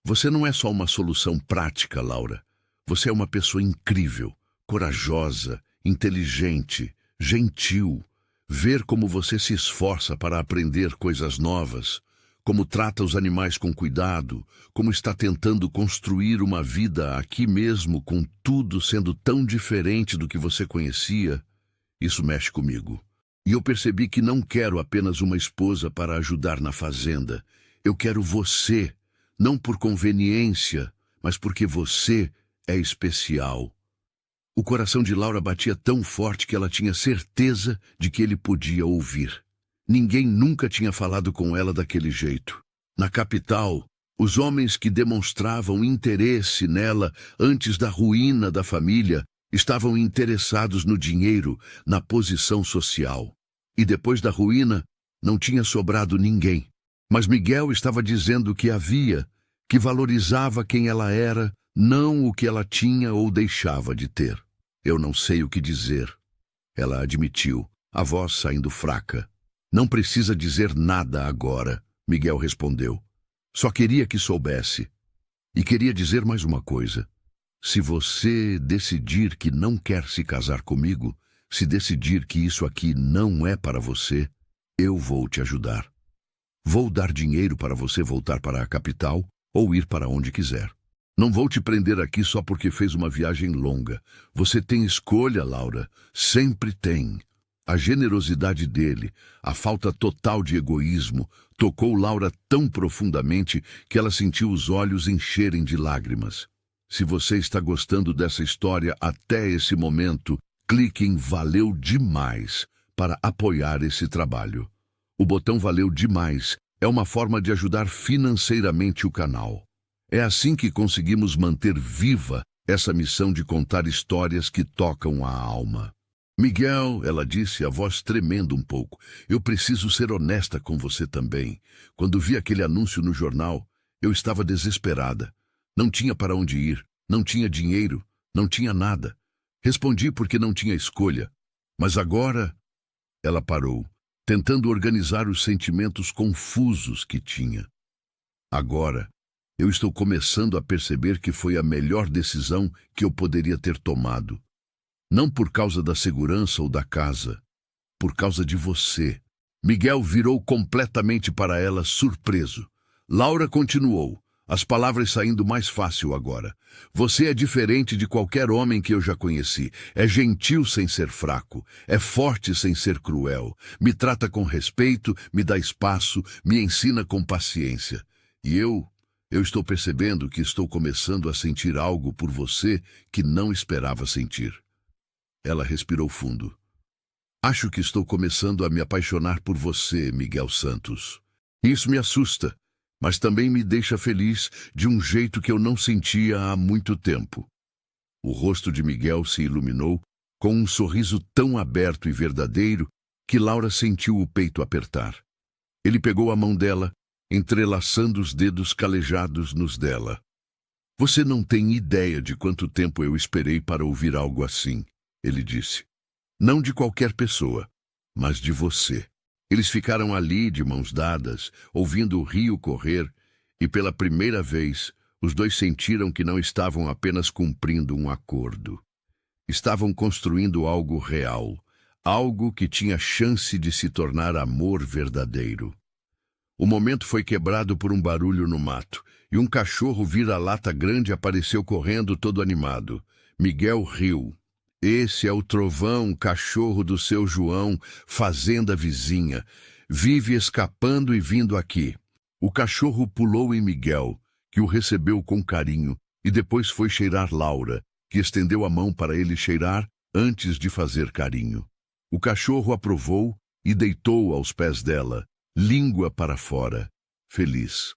[SPEAKER 1] Você não é só uma solução prática, Laura. Você é uma pessoa incrível, corajosa, inteligente, gentil. Ver como você se esforça para aprender coisas novas, como trata os animais com cuidado, como está tentando construir uma vida aqui mesmo com tudo sendo tão diferente do que você conhecia, isso mexe comigo. E eu percebi que não quero apenas uma esposa para ajudar na fazenda. Eu quero você, não por conveniência, mas porque você é especial. O coração de Laura batia tão forte que ela tinha certeza de que ele podia ouvir. Ninguém nunca tinha falado com ela daquele jeito. Na capital, os homens que demonstravam interesse nela antes da ruína da família estavam interessados no dinheiro, na posição social. E depois da ruína, não tinha sobrado ninguém. Mas Miguel estava dizendo que havia, que valorizava quem ela era, não o que ela tinha ou deixava de ter. Eu não sei o que dizer, ela admitiu, a voz saindo fraca. Não precisa dizer nada agora, Miguel respondeu. Só queria que soubesse. E queria dizer mais uma coisa. Se você decidir que não quer se casar comigo, se decidir que isso aqui não é para você, eu vou te ajudar. Vou dar dinheiro para você voltar para a capital ou ir para onde quiser. Não vou te prender aqui só porque fez uma viagem longa. Você tem escolha, Laura. Sempre tem. A generosidade dele, a falta total de egoísmo, tocou Laura tão profundamente que ela sentiu os olhos encherem de lágrimas. Se você está gostando dessa história até esse momento, clique em Valeu Demais para apoiar esse trabalho. O botão Valeu Demais é uma forma de ajudar financeiramente o canal. É assim que conseguimos manter viva essa missão de contar histórias que tocam a alma. Miguel, ela disse, a voz tremendo um pouco, eu preciso ser honesta com você também. Quando vi aquele anúncio no jornal, eu estava desesperada. Não tinha para onde ir, não tinha dinheiro, não tinha nada. Respondi porque não tinha escolha. Mas agora, ela parou, tentando organizar os sentimentos confusos que tinha. Agora, eu estou começando a perceber que foi a melhor decisão que eu poderia ter tomado. Não por causa da segurança ou da casa, por causa de você. Miguel virou completamente para ela, surpreso. Laura continuou, as palavras saindo mais fácil agora. Você é diferente de qualquer homem que eu já conheci. É gentil sem ser fraco, é forte sem ser cruel. Me trata com respeito, me dá espaço, me ensina com paciência. E eu estou percebendo que estou começando a sentir algo por você que não esperava sentir. Ela respirou fundo. Acho que estou começando a me apaixonar por você, Miguel Santos. Isso me assusta, mas também me deixa feliz de um jeito que eu não sentia há muito tempo. O rosto de Miguel se iluminou com um sorriso tão aberto e verdadeiro que Laura sentiu o peito apertar. Ele pegou a mão dela, entrelaçando os dedos calejados nos dela. Você não tem ideia de quanto tempo eu esperei para ouvir algo assim, ele disse. Não de qualquer pessoa, mas de você. Eles ficaram ali de mãos dadas, ouvindo o rio correr, e pela primeira vez, os dois sentiram que não estavam apenas cumprindo um acordo. Estavam construindo algo real, algo que tinha chance de se tornar amor verdadeiro. O momento foi quebrado por um barulho no mato, e um cachorro vira-lata grande apareceu correndo todo animado. Miguel riu. Esse é o Trovão, cachorro do seu João, fazenda vizinha. Vive escapando e vindo aqui. O cachorro pulou em Miguel, que o recebeu com carinho, e depois foi cheirar Laura, que estendeu a mão para ele cheirar antes de fazer carinho. O cachorro aprovou e deitou aos pés dela, língua para fora, feliz.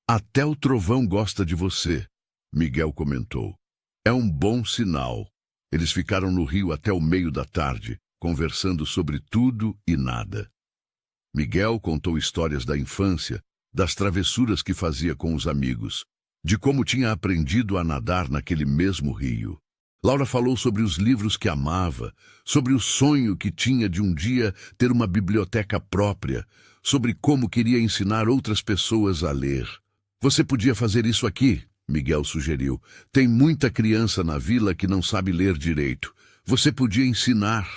[SPEAKER 1] Até o Trovão gosta de você, Miguel comentou. É um bom sinal. Eles ficaram no rio até o meio da tarde, conversando sobre tudo e nada. Miguel contou histórias da infância, das travessuras que fazia com os amigos, de como tinha aprendido a nadar naquele mesmo rio. Laura falou sobre os livros que amava, sobre o sonho que tinha de um dia ter uma biblioteca própria, sobre como queria ensinar outras pessoas a ler. Você podia fazer isso aqui, Miguel sugeriu. Tem muita criança na vila que não sabe ler direito. Você podia ensinar.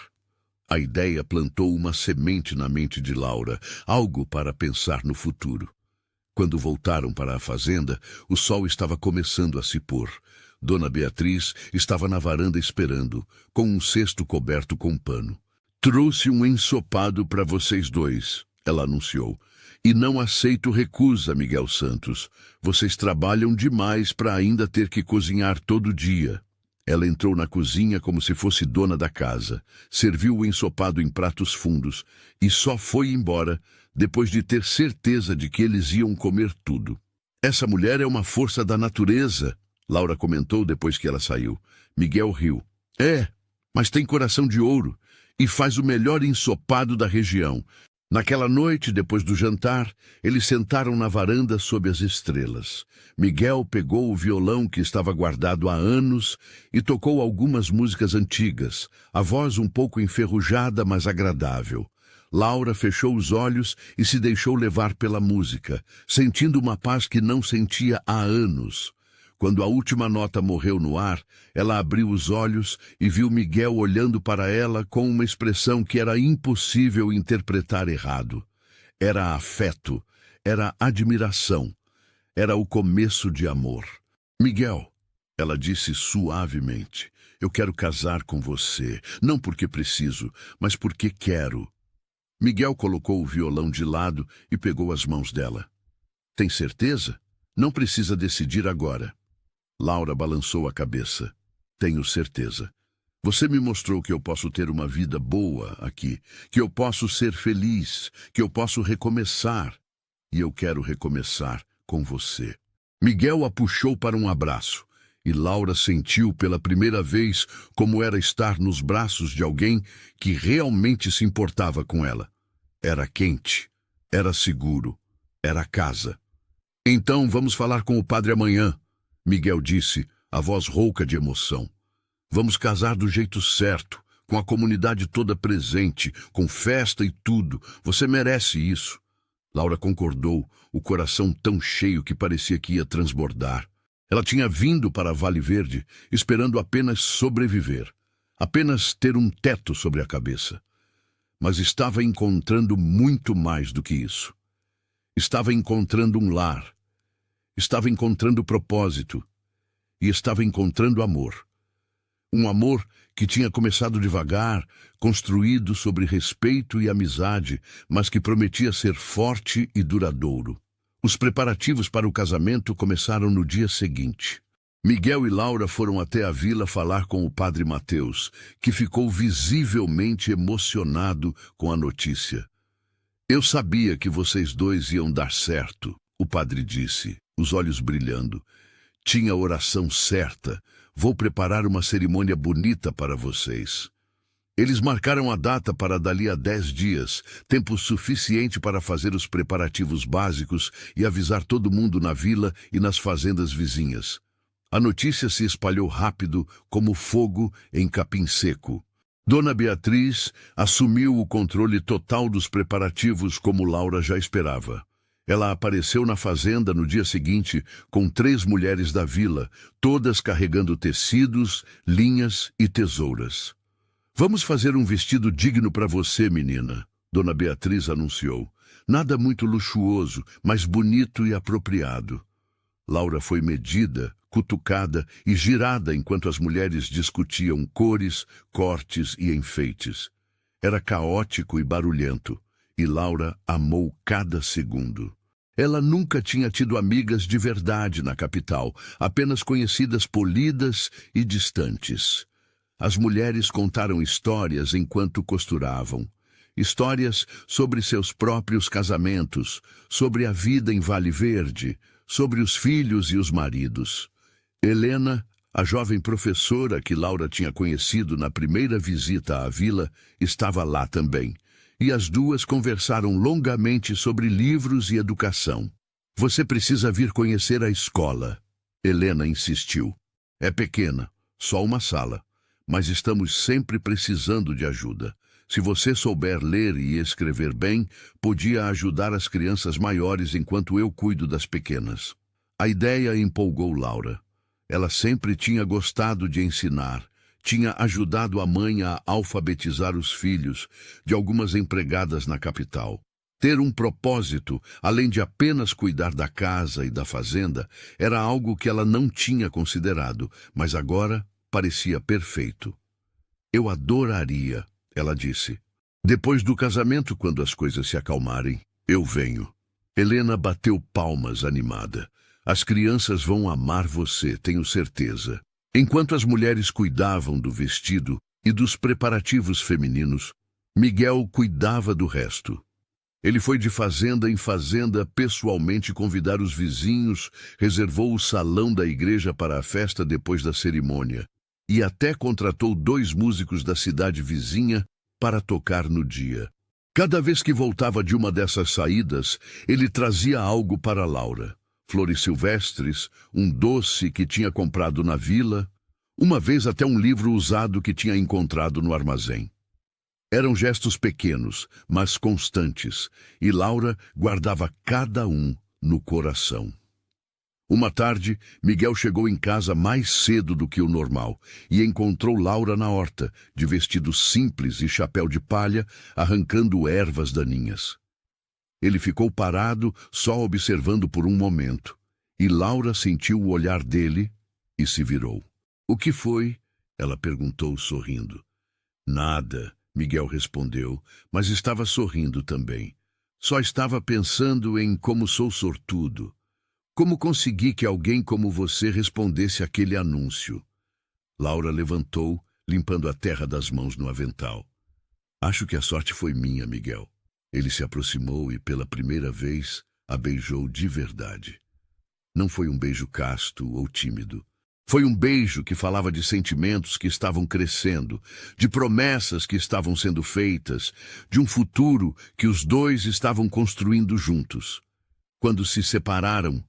[SPEAKER 1] A ideia plantou uma semente na mente de Laura, algo para pensar no futuro. Quando voltaram para a fazenda, o sol estava começando a se pôr. Dona Beatriz estava na varanda esperando, com um cesto coberto com pano. Trouxe um ensopado para vocês dois, ela anunciou. E não aceito recusa, Miguel Santos. Vocês trabalham demais para ainda ter que cozinhar todo dia. Ela entrou na cozinha como se fosse dona da casa, serviu o ensopado em pratos fundos e só foi embora depois de ter certeza de que eles iam comer tudo. Essa mulher é uma força da natureza, Laura comentou depois que ela saiu. Miguel riu. É, mas tem coração de ouro e faz o melhor ensopado da região. Naquela noite, depois do jantar, eles sentaram na varanda sob as estrelas. Miguel pegou o violão que estava guardado há anos e tocou algumas músicas antigas, a voz um pouco enferrujada, mas agradável. Laura fechou os olhos e se deixou levar pela música, sentindo uma paz que não sentia há anos. Quando a última nota morreu no ar, ela abriu os olhos e viu Miguel olhando para ela com uma expressão que era impossível interpretar errado. Era afeto, era admiração, era o começo de amor. Miguel, ela disse suavemente, eu quero casar com você, não porque preciso, mas porque quero. Miguel colocou o violão de lado e pegou as mãos dela. Tem certeza? Não precisa decidir agora. Laura balançou a cabeça. Tenho certeza. Você me mostrou que eu posso ter uma vida boa aqui, que eu posso ser feliz, que eu posso recomeçar. E eu quero recomeçar com você. Miguel a puxou para um abraço, e Laura sentiu pela primeira vez como era estar nos braços de alguém que realmente se importava com ela. Era quente, era seguro, era casa. Então vamos falar com o padre amanhã, Miguel disse, a voz rouca de emoção. Vamos casar do jeito certo, com a comunidade toda presente, com festa e tudo. Você merece isso. Laura concordou, o coração tão cheio que parecia que ia transbordar. Ela tinha vindo para Vale Verde esperando apenas sobreviver, apenas ter um teto sobre a cabeça. Mas estava encontrando muito mais do que isso. Estava encontrando um lar. Estava encontrando propósito e estava encontrando amor. Um amor que tinha começado devagar, construído sobre respeito e amizade, mas que prometia ser forte e duradouro. Os preparativos para o casamento começaram no dia seguinte. Miguel e Laura foram até a vila falar com o padre Mateus, que ficou visivelmente emocionado com a notícia. Eu sabia que vocês dois iam dar certo, o padre disse, os olhos brilhando. Tinha a oração certa. Vou preparar uma cerimônia bonita para vocês. Eles marcaram a data para dali a 10 dias, tempo suficiente para fazer os preparativos básicos e avisar todo mundo na vila e nas fazendas vizinhas. A notícia se espalhou rápido como fogo em capim seco. Dona Beatriz assumiu o controle total dos preparativos como Laura já esperava. Ela apareceu na fazenda no dia seguinte com 3 mulheres da vila, todas carregando tecidos, linhas e tesouras. Vamos fazer um vestido digno para você, menina, Dona Beatriz anunciou. Nada muito luxuoso, mas bonito e apropriado. Laura foi medida, cutucada e girada enquanto as mulheres discutiam cores, cortes e enfeites. Era caótico e barulhento. E Laura amou cada segundo. Ela nunca tinha tido amigas de verdade na capital, apenas conhecidas polidas e distantes. As mulheres contaram histórias enquanto costuravam. Histórias sobre seus próprios casamentos, sobre a vida em Vale Verde, sobre os filhos e os maridos. Helena, a jovem professora que Laura tinha conhecido na primeira visita à vila, estava lá também. E as duas conversaram longamente sobre livros e educação. Você precisa vir conhecer a escola, Helena insistiu. É pequena, só uma sala, mas estamos sempre precisando de ajuda. Se você souber ler e escrever bem, podia ajudar as crianças maiores enquanto eu cuido das pequenas. A ideia empolgou Laura. Ela sempre tinha gostado de ensinar, tinha ajudado a mãe a alfabetizar os filhos de algumas empregadas na capital. Ter um propósito, além de apenas cuidar da casa e da fazenda, era algo que ela não tinha considerado, mas agora parecia perfeito. Eu adoraria, ela disse. Depois do casamento, quando as coisas se acalmarem, eu venho. Helena bateu palmas animada. As crianças vão amar você, tenho certeza. Enquanto as mulheres cuidavam do vestido e dos preparativos femininos, Miguel cuidava do resto. Ele foi de fazenda em fazenda pessoalmente convidar os vizinhos, reservou o salão da igreja para a festa depois da cerimônia e até contratou 2 músicos da cidade vizinha para tocar no dia. Cada vez que voltava de uma dessas saídas, ele trazia algo para Laura. Flores silvestres, um doce que tinha comprado na vila, uma vez até um livro usado que tinha encontrado no armazém. Eram gestos pequenos, mas constantes, e Laura guardava cada um no coração. Uma tarde, Miguel chegou em casa mais cedo do que o normal e encontrou Laura na horta, de vestido simples e chapéu de palha, arrancando ervas daninhas. Ele ficou parado, só observando por um momento, e Laura sentiu o olhar dele e se virou. — O que foi? Ela perguntou, sorrindo. — Nada, Miguel respondeu, mas estava sorrindo também. Só estava pensando em como sou sortudo. Como consegui que alguém como você respondesse àquele anúncio? Laura levantou, limpando a terra das mãos no avental. Acho que a sorte foi minha, Miguel. Ele se aproximou e, pela primeira vez, a beijou de verdade. Não foi um beijo casto ou tímido. Foi um beijo que falava de sentimentos que estavam crescendo, de promessas que estavam sendo feitas, de um futuro que os dois estavam construindo juntos. Quando se separaram,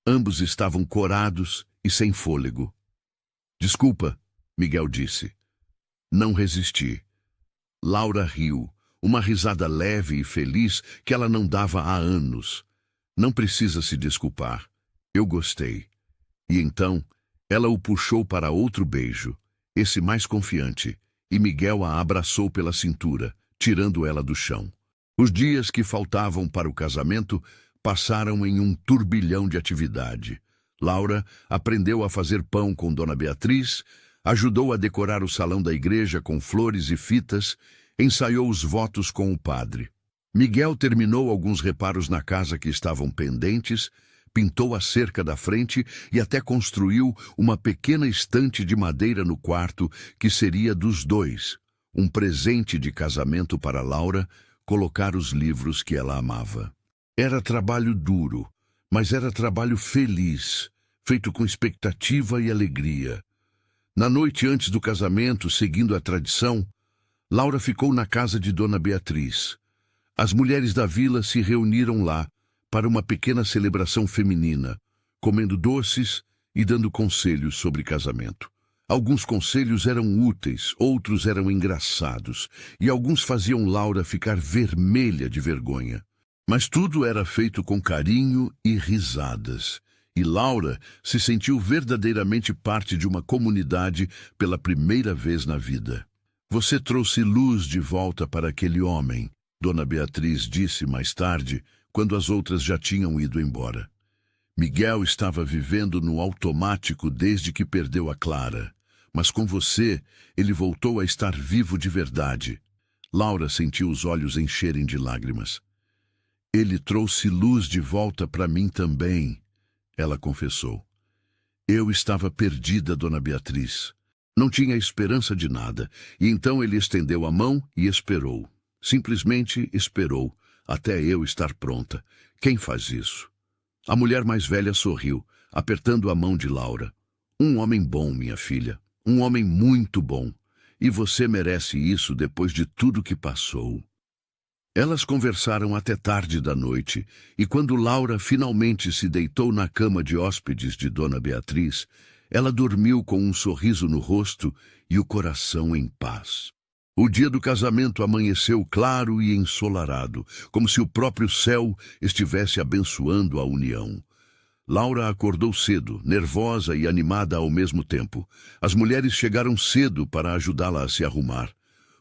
[SPEAKER 1] ambos estavam corados e sem fôlego. — Desculpa, Miguel disse. Não resisti. Laura riu, uma risada leve e feliz que ela não dava há anos. Não precisa se desculpar. Eu gostei. E então, ela o puxou para outro beijo, esse mais confiante, e Miguel a abraçou pela cintura, tirando ela do chão. Os dias que faltavam para o casamento passaram em um turbilhão de atividade. Laura aprendeu a fazer pão com Dona Beatriz, ajudou a decorar o salão da igreja com flores e fitas, ensaiou os votos com o padre. Miguel terminou alguns reparos na casa que estavam pendentes, pintou a cerca da frente e até construiu uma pequena estante de madeira no quarto que seria dos dois, um presente de casamento para Laura, colocar os livros que ela amava. Era trabalho duro, mas era trabalho feliz, feito com expectativa e alegria. Na noite antes do casamento, seguindo a tradição, Laura ficou na casa de Dona Beatriz. As mulheres da vila se reuniram lá para uma pequena celebração feminina, comendo doces e dando conselhos sobre casamento. Alguns conselhos eram úteis, outros eram engraçados, e alguns faziam Laura ficar vermelha de vergonha. Mas tudo era feito com carinho e risadas, e Laura se sentiu verdadeiramente parte de uma comunidade pela primeira vez na vida. Você trouxe luz de volta para aquele homem, Dona Beatriz disse mais tarde, quando as outras já tinham ido embora. Miguel estava vivendo no automático desde que perdeu a Clara, mas com você ele voltou a estar vivo de verdade. Laura sentiu os olhos encherem de lágrimas. Ele trouxe luz de volta para mim também, ela confessou. Eu estava perdida, Dona Beatriz. Não tinha esperança de nada, e então ele estendeu a mão e esperou. Simplesmente esperou, até eu estar pronta. Quem faz isso? A mulher mais velha sorriu, apertando a mão de Laura. Um homem bom, minha filha. Um homem muito bom. E você merece isso depois de tudo que passou. Elas conversaram até tarde da noite, e quando Laura finalmente se deitou na cama de hóspedes de Dona Beatriz, ela dormiu com um sorriso no rosto e o coração em paz. O dia do casamento amanheceu claro e ensolarado, como se o próprio céu estivesse abençoando a união. Laura acordou cedo, nervosa e animada ao mesmo tempo. As mulheres chegaram cedo para ajudá-la a se arrumar.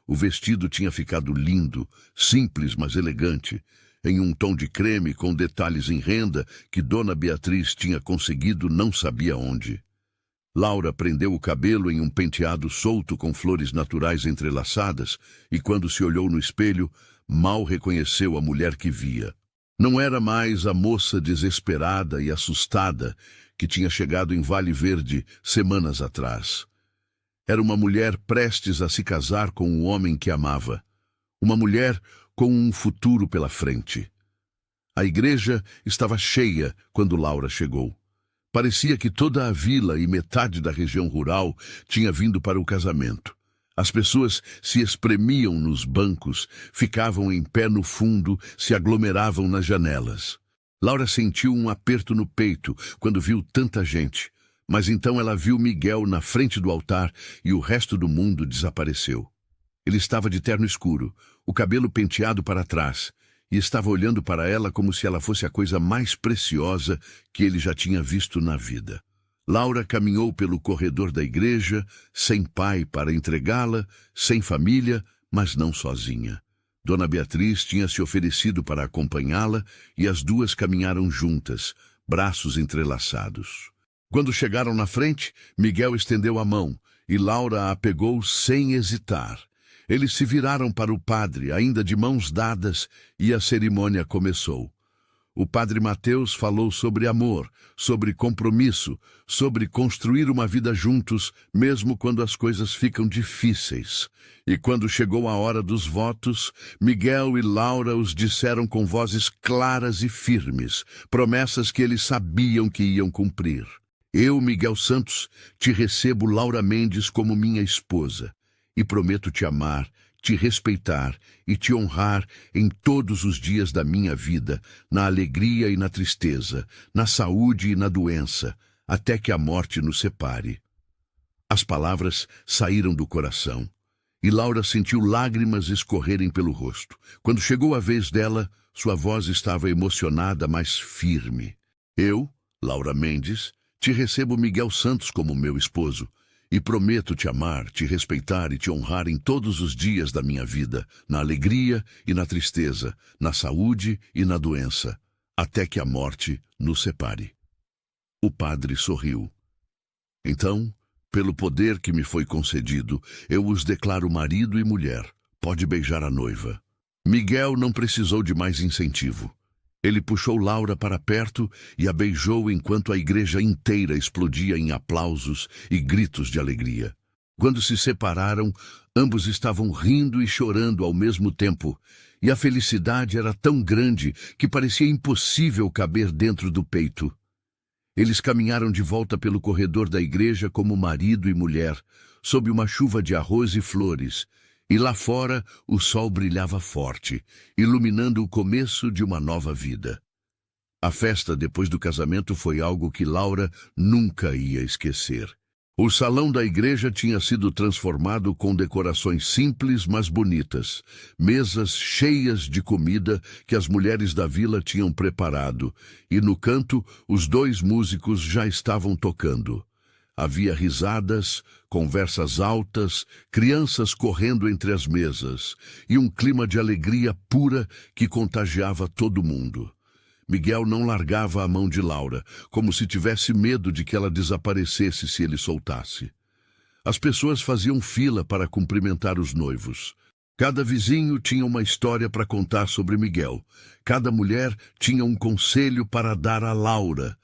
[SPEAKER 1] O vestido tinha ficado lindo, simples, mas elegante, em um tom de creme com detalhes em renda que Dona Beatriz tinha conseguido não sabia onde. Laura prendeu o cabelo em um penteado solto com flores naturais entrelaçadas e, quando se olhou no espelho, mal reconheceu a mulher que via. Não era mais a moça desesperada e assustada que tinha chegado em Vale Verde semanas atrás. Era uma mulher prestes a se casar com o homem que amava. Uma mulher com um futuro pela frente. A igreja estava cheia quando Laura chegou. Parecia que toda a vila e metade da região rural tinha vindo para o casamento. As pessoas se espremiam nos bancos, ficavam em pé no fundo, se aglomeravam nas janelas. Laura sentiu um aperto no peito quando viu tanta gente, mas então ela viu Miguel na frente do altar e o resto do mundo desapareceu. Ele estava de terno escuro, o cabelo penteado para trás, e estava olhando para ela como se ela fosse a coisa mais preciosa que ele já tinha visto na vida. Laura caminhou pelo corredor da igreja, sem pai para entregá-la, sem família, mas não sozinha. Dona Beatriz tinha se oferecido para acompanhá-la e as duas caminharam juntas, braços entrelaçados. Quando chegaram na frente, Miguel estendeu a mão e Laura a pegou sem hesitar. Eles se viraram para o padre, ainda de mãos dadas, e a cerimônia começou. O padre Mateus falou sobre amor, sobre compromisso, sobre construir uma vida juntos, mesmo quando as coisas ficam difíceis. E quando chegou a hora dos votos, Miguel e Laura os disseram com vozes claras e firmes, promessas que eles sabiam que iam cumprir. Eu, Miguel Santos, te recebo, Laura Mendes, como minha esposa, e prometo te amar, te respeitar e te honrar em todos os dias da minha vida, na alegria e na tristeza, na saúde e na doença, até que a morte nos separe. As palavras saíram do coração, e Laura sentiu lágrimas escorrerem pelo rosto. Quando chegou a vez dela, sua voz estava emocionada, mas firme. Eu, Laura Mendes, te recebo, Miguel Santos, como meu esposo, e prometo te amar, te respeitar e te honrar em todos os dias da minha vida, na alegria e na tristeza, na saúde e na doença, até que a morte nos separe. O padre sorriu. Então, pelo poder que me foi concedido, eu os declaro marido e mulher. Pode beijar a noiva. Miguel não precisou de mais incentivo. Ele puxou Laura para perto e a beijou enquanto a igreja inteira explodia em aplausos e gritos de alegria. Quando se separaram, ambos estavam rindo e chorando ao mesmo tempo, e a felicidade era tão grande que parecia impossível caber dentro do peito. Eles caminharam de volta pelo corredor da igreja como marido e mulher, sob uma chuva de arroz e flores, e lá fora o sol brilhava forte, iluminando o começo de uma nova vida. A festa depois do casamento foi algo que Laura nunca ia esquecer. O salão da igreja tinha sido transformado com decorações simples, mas bonitas, mesas cheias de comida que as mulheres da vila tinham preparado, e no canto os dois músicos já estavam tocando. Havia risadas, conversas altas, crianças correndo entre as mesas, e um clima de alegria pura que contagiava todo mundo. Miguel não largava a mão de Laura, como se tivesse medo de que ela desaparecesse se ele soltasse. As pessoas faziam fila para cumprimentar os noivos. Cada vizinho tinha uma história para contar sobre Miguel. Cada mulher tinha um conselho para dar a Laura.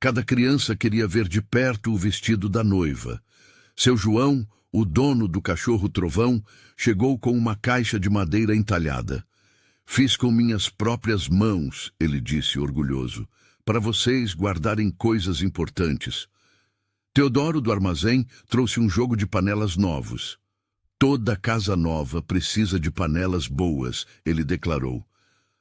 [SPEAKER 1] Cada criança queria ver de perto o vestido da noiva. Seu João, o dono do cachorro Trovão, chegou com uma caixa de madeira entalhada. Fiz com minhas próprias mãos, ele disse orgulhoso, para vocês guardarem coisas importantes. Teodoro do armazém trouxe um jogo de panelas novos. Toda casa nova precisa de panelas boas, ele declarou.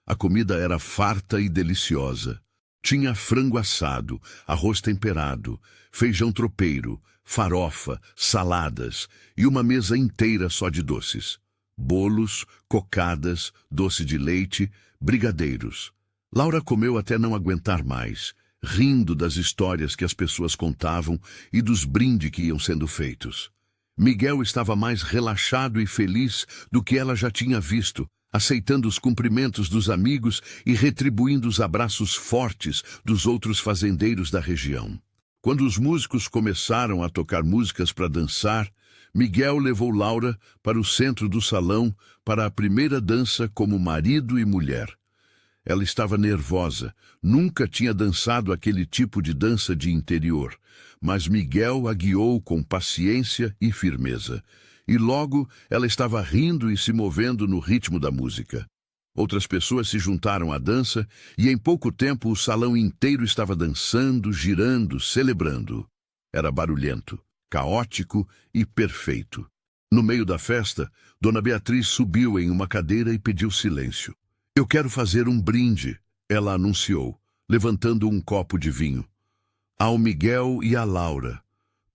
[SPEAKER 1] A comida era farta e deliciosa. Tinha frango assado, arroz temperado, feijão tropeiro, farofa, saladas e uma mesa inteira só de doces. Bolos, cocadas, doce de leite, brigadeiros. Laura comeu até não aguentar mais. rindo das histórias que as pessoas contavam e dos brindes que iam sendo feitos. Miguel estava mais relaxado e feliz do que ela já tinha visto, aceitando os cumprimentos dos amigos e retribuindo os abraços fortes dos outros fazendeiros da região. Quando os músicos começaram a tocar músicas para dançar, Miguel levou Laura para o centro do salão para a primeira dança como marido e mulher. Ela estava nervosa, nunca tinha dançado aquele tipo de dança de interior, mas Miguel a guiou com paciência e firmeza. E logo ela estava rindo e se movendo no ritmo da música. Outras pessoas se juntaram à dança e em pouco tempo o salão inteiro estava dançando, girando, celebrando. Era barulhento, caótico e perfeito. No meio da festa, Dona Beatriz subiu em uma cadeira e pediu silêncio. "Eu quero fazer um brinde", ela anunciou, levantando um copo de vinho. "Ao Miguel e à Laura,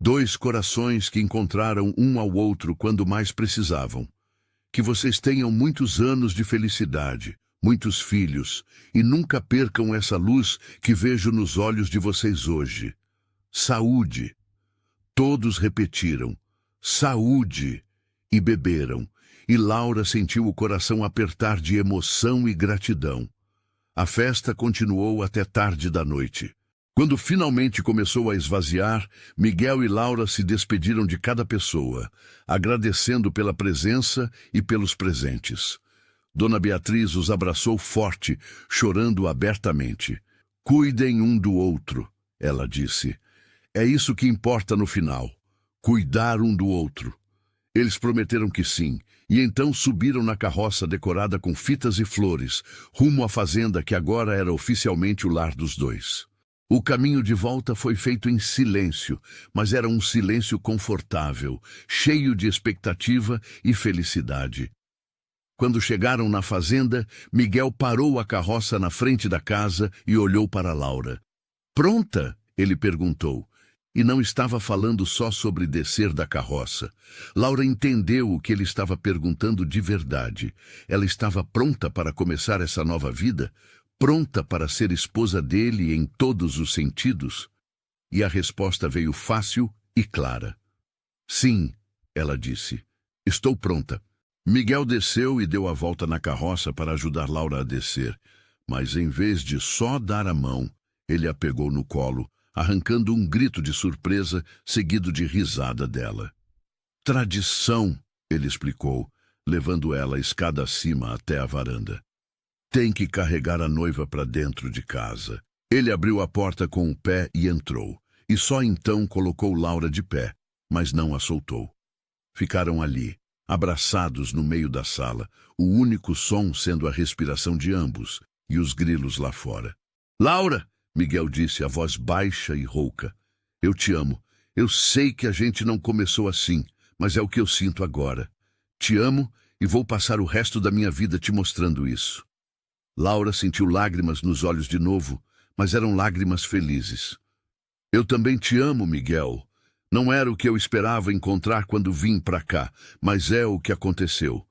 [SPEAKER 1] 2 corações que encontraram um ao outro quando mais precisavam. Que vocês tenham muitos anos de felicidade, muitos filhos, e nunca percam essa luz que vejo nos olhos de vocês hoje. Saúde." Todos repetiram, "Saúde", e beberam, e Laura sentiu o coração apertar de emoção e gratidão. A festa continuou até tarde da noite. Quando finalmente começou a esvaziar, Miguel e Laura se despediram de cada pessoa, agradecendo pela presença e pelos presentes. Dona Beatriz os abraçou forte, chorando abertamente. "Cuidem um do outro", ela disse. "É isso que importa no final, cuidar um do outro." Eles prometeram que sim, e então subiram na carroça decorada com fitas e flores, rumo à fazenda que agora era oficialmente o lar dos dois. O caminho de volta foi feito em silêncio, mas era um silêncio confortável, cheio de expectativa e felicidade. Quando chegaram na fazenda, Miguel parou a carroça na frente da casa e olhou para Laura. "Pronta?" ele perguntou. E não estava falando só sobre descer da carroça. Laura entendeu o que ele estava perguntando de verdade. Ela estava pronta para começar essa nova vida? Pronta para ser esposa dele em todos os sentidos? E a resposta veio fácil e clara. "Sim", ela disse. "Estou pronta." Miguel desceu e deu a volta na carroça para ajudar Laura a descer. Mas em vez de só dar a mão, ele a pegou no colo, arrancando um grito de surpresa, seguido de risada dela. "Tradição", ele explicou, levando ela escada acima até a varanda. "Tem que carregar a noiva para dentro de casa." Ele abriu a porta com o pé e entrou, e só então colocou Laura de pé, mas não a soltou. Ficaram ali, abraçados no meio da sala, o único som sendo a respiração de ambos e os grilos lá fora. "Laura!" Miguel disse, a voz baixa e rouca. "Eu te amo. Eu sei que a gente não começou assim, mas é o que eu sinto agora. Te amo e vou passar o resto da minha vida te mostrando isso." Laura sentiu lágrimas nos olhos de novo, mas eram lágrimas felizes. "Eu também te amo, Miguel. Não era o que eu esperava encontrar quando vim para cá, mas é o que aconteceu.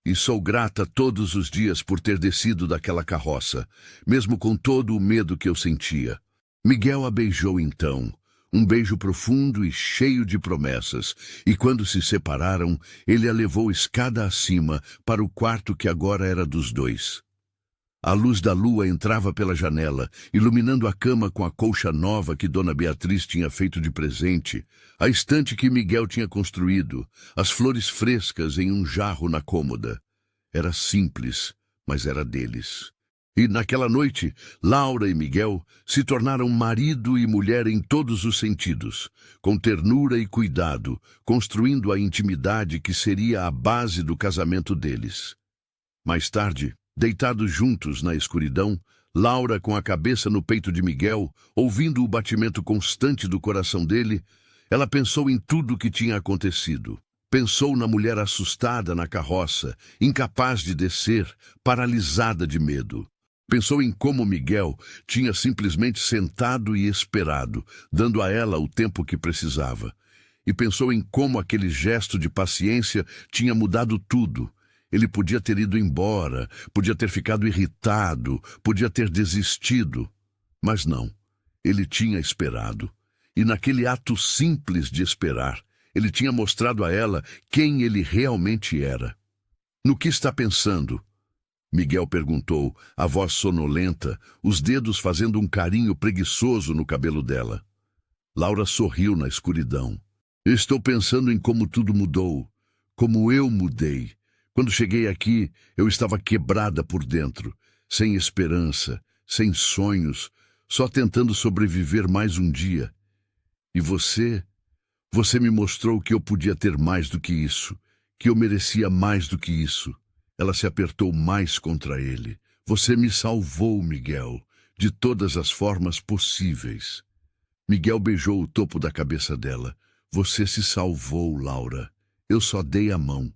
[SPEAKER 1] E sou grata todos os dias por ter descido daquela carroça, mesmo com todo o medo que eu sentia." Miguel a beijou então, um beijo profundo e cheio de promessas, e quando se separaram, ele a levou escada acima para o quarto que agora era dos dois. A luz da lua entrava pela janela, iluminando a cama com a colcha nova que Dona Beatriz tinha feito de presente, a estante que Miguel tinha construído, as flores frescas em um jarro na cômoda. Era simples, mas era deles. E naquela noite, Laura e Miguel se tornaram marido e mulher em todos os sentidos, com ternura e cuidado, construindo a intimidade que seria a base do casamento deles. Mais tarde, deitados juntos na escuridão, Laura com a cabeça no peito de Miguel, ouvindo o batimento constante do coração dele, ela pensou em tudo o que tinha acontecido. Pensou na mulher assustada na carroça, incapaz de descer, paralisada de medo. Pensou em como Miguel tinha simplesmente sentado e esperado, dando a ela o tempo que precisava. E pensou em como aquele gesto de paciência tinha mudado tudo. Ele podia ter ido embora, podia ter ficado irritado, podia ter desistido. Mas não. Ele tinha esperado. E naquele ato simples de esperar, ele tinha mostrado a ela quem ele realmente era. No que está pensando? Miguel perguntou, a voz sonolenta, os dedos fazendo um carinho preguiçoso no cabelo dela. Laura sorriu na escuridão. Estou pensando em como tudo mudou, como eu mudei. Quando cheguei aqui, eu estava quebrada por dentro, sem esperança, sem sonhos, só tentando sobreviver mais um dia. E você me mostrou que eu podia ter mais do que isso, que eu merecia mais do que isso. Ela se apertou mais contra ele. Você me salvou, Miguel, de todas as formas possíveis. Miguel beijou o topo da cabeça dela. Você se salvou, Laura. Eu só dei a mão.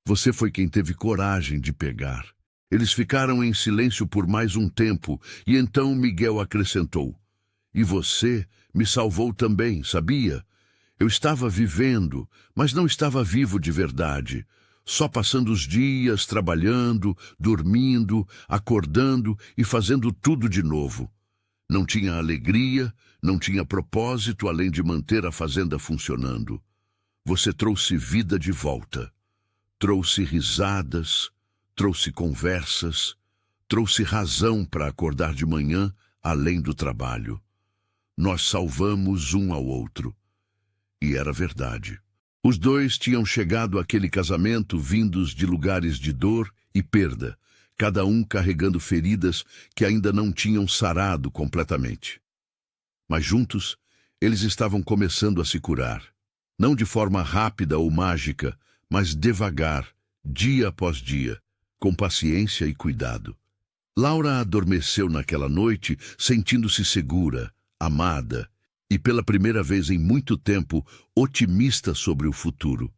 [SPEAKER 1] Você foi quem teve coragem de pegar. Eles ficaram em silêncio por mais um tempo, e então Miguel acrescentou. E você me salvou também, sabia? Eu estava vivendo, mas não estava vivo de verdade. Só passando os dias, trabalhando, dormindo, acordando e fazendo tudo de novo. Não tinha alegria, não tinha propósito além de manter a fazenda funcionando. Você trouxe vida de volta. Trouxe risadas, trouxe conversas, trouxe razão para acordar de manhã além do trabalho. Nós salvamos um ao outro. E era verdade. Os dois tinham chegado àquele casamento vindos de lugares de dor e perda, cada um carregando feridas que ainda não tinham sarado completamente. Mas juntos, eles estavam começando a se curar. Não de forma rápida ou mágica, mas devagar, dia após dia, com paciência e cuidado. Laura adormeceu naquela noite, sentindo-se segura, amada, e pela primeira vez em muito tempo, otimista sobre o futuro.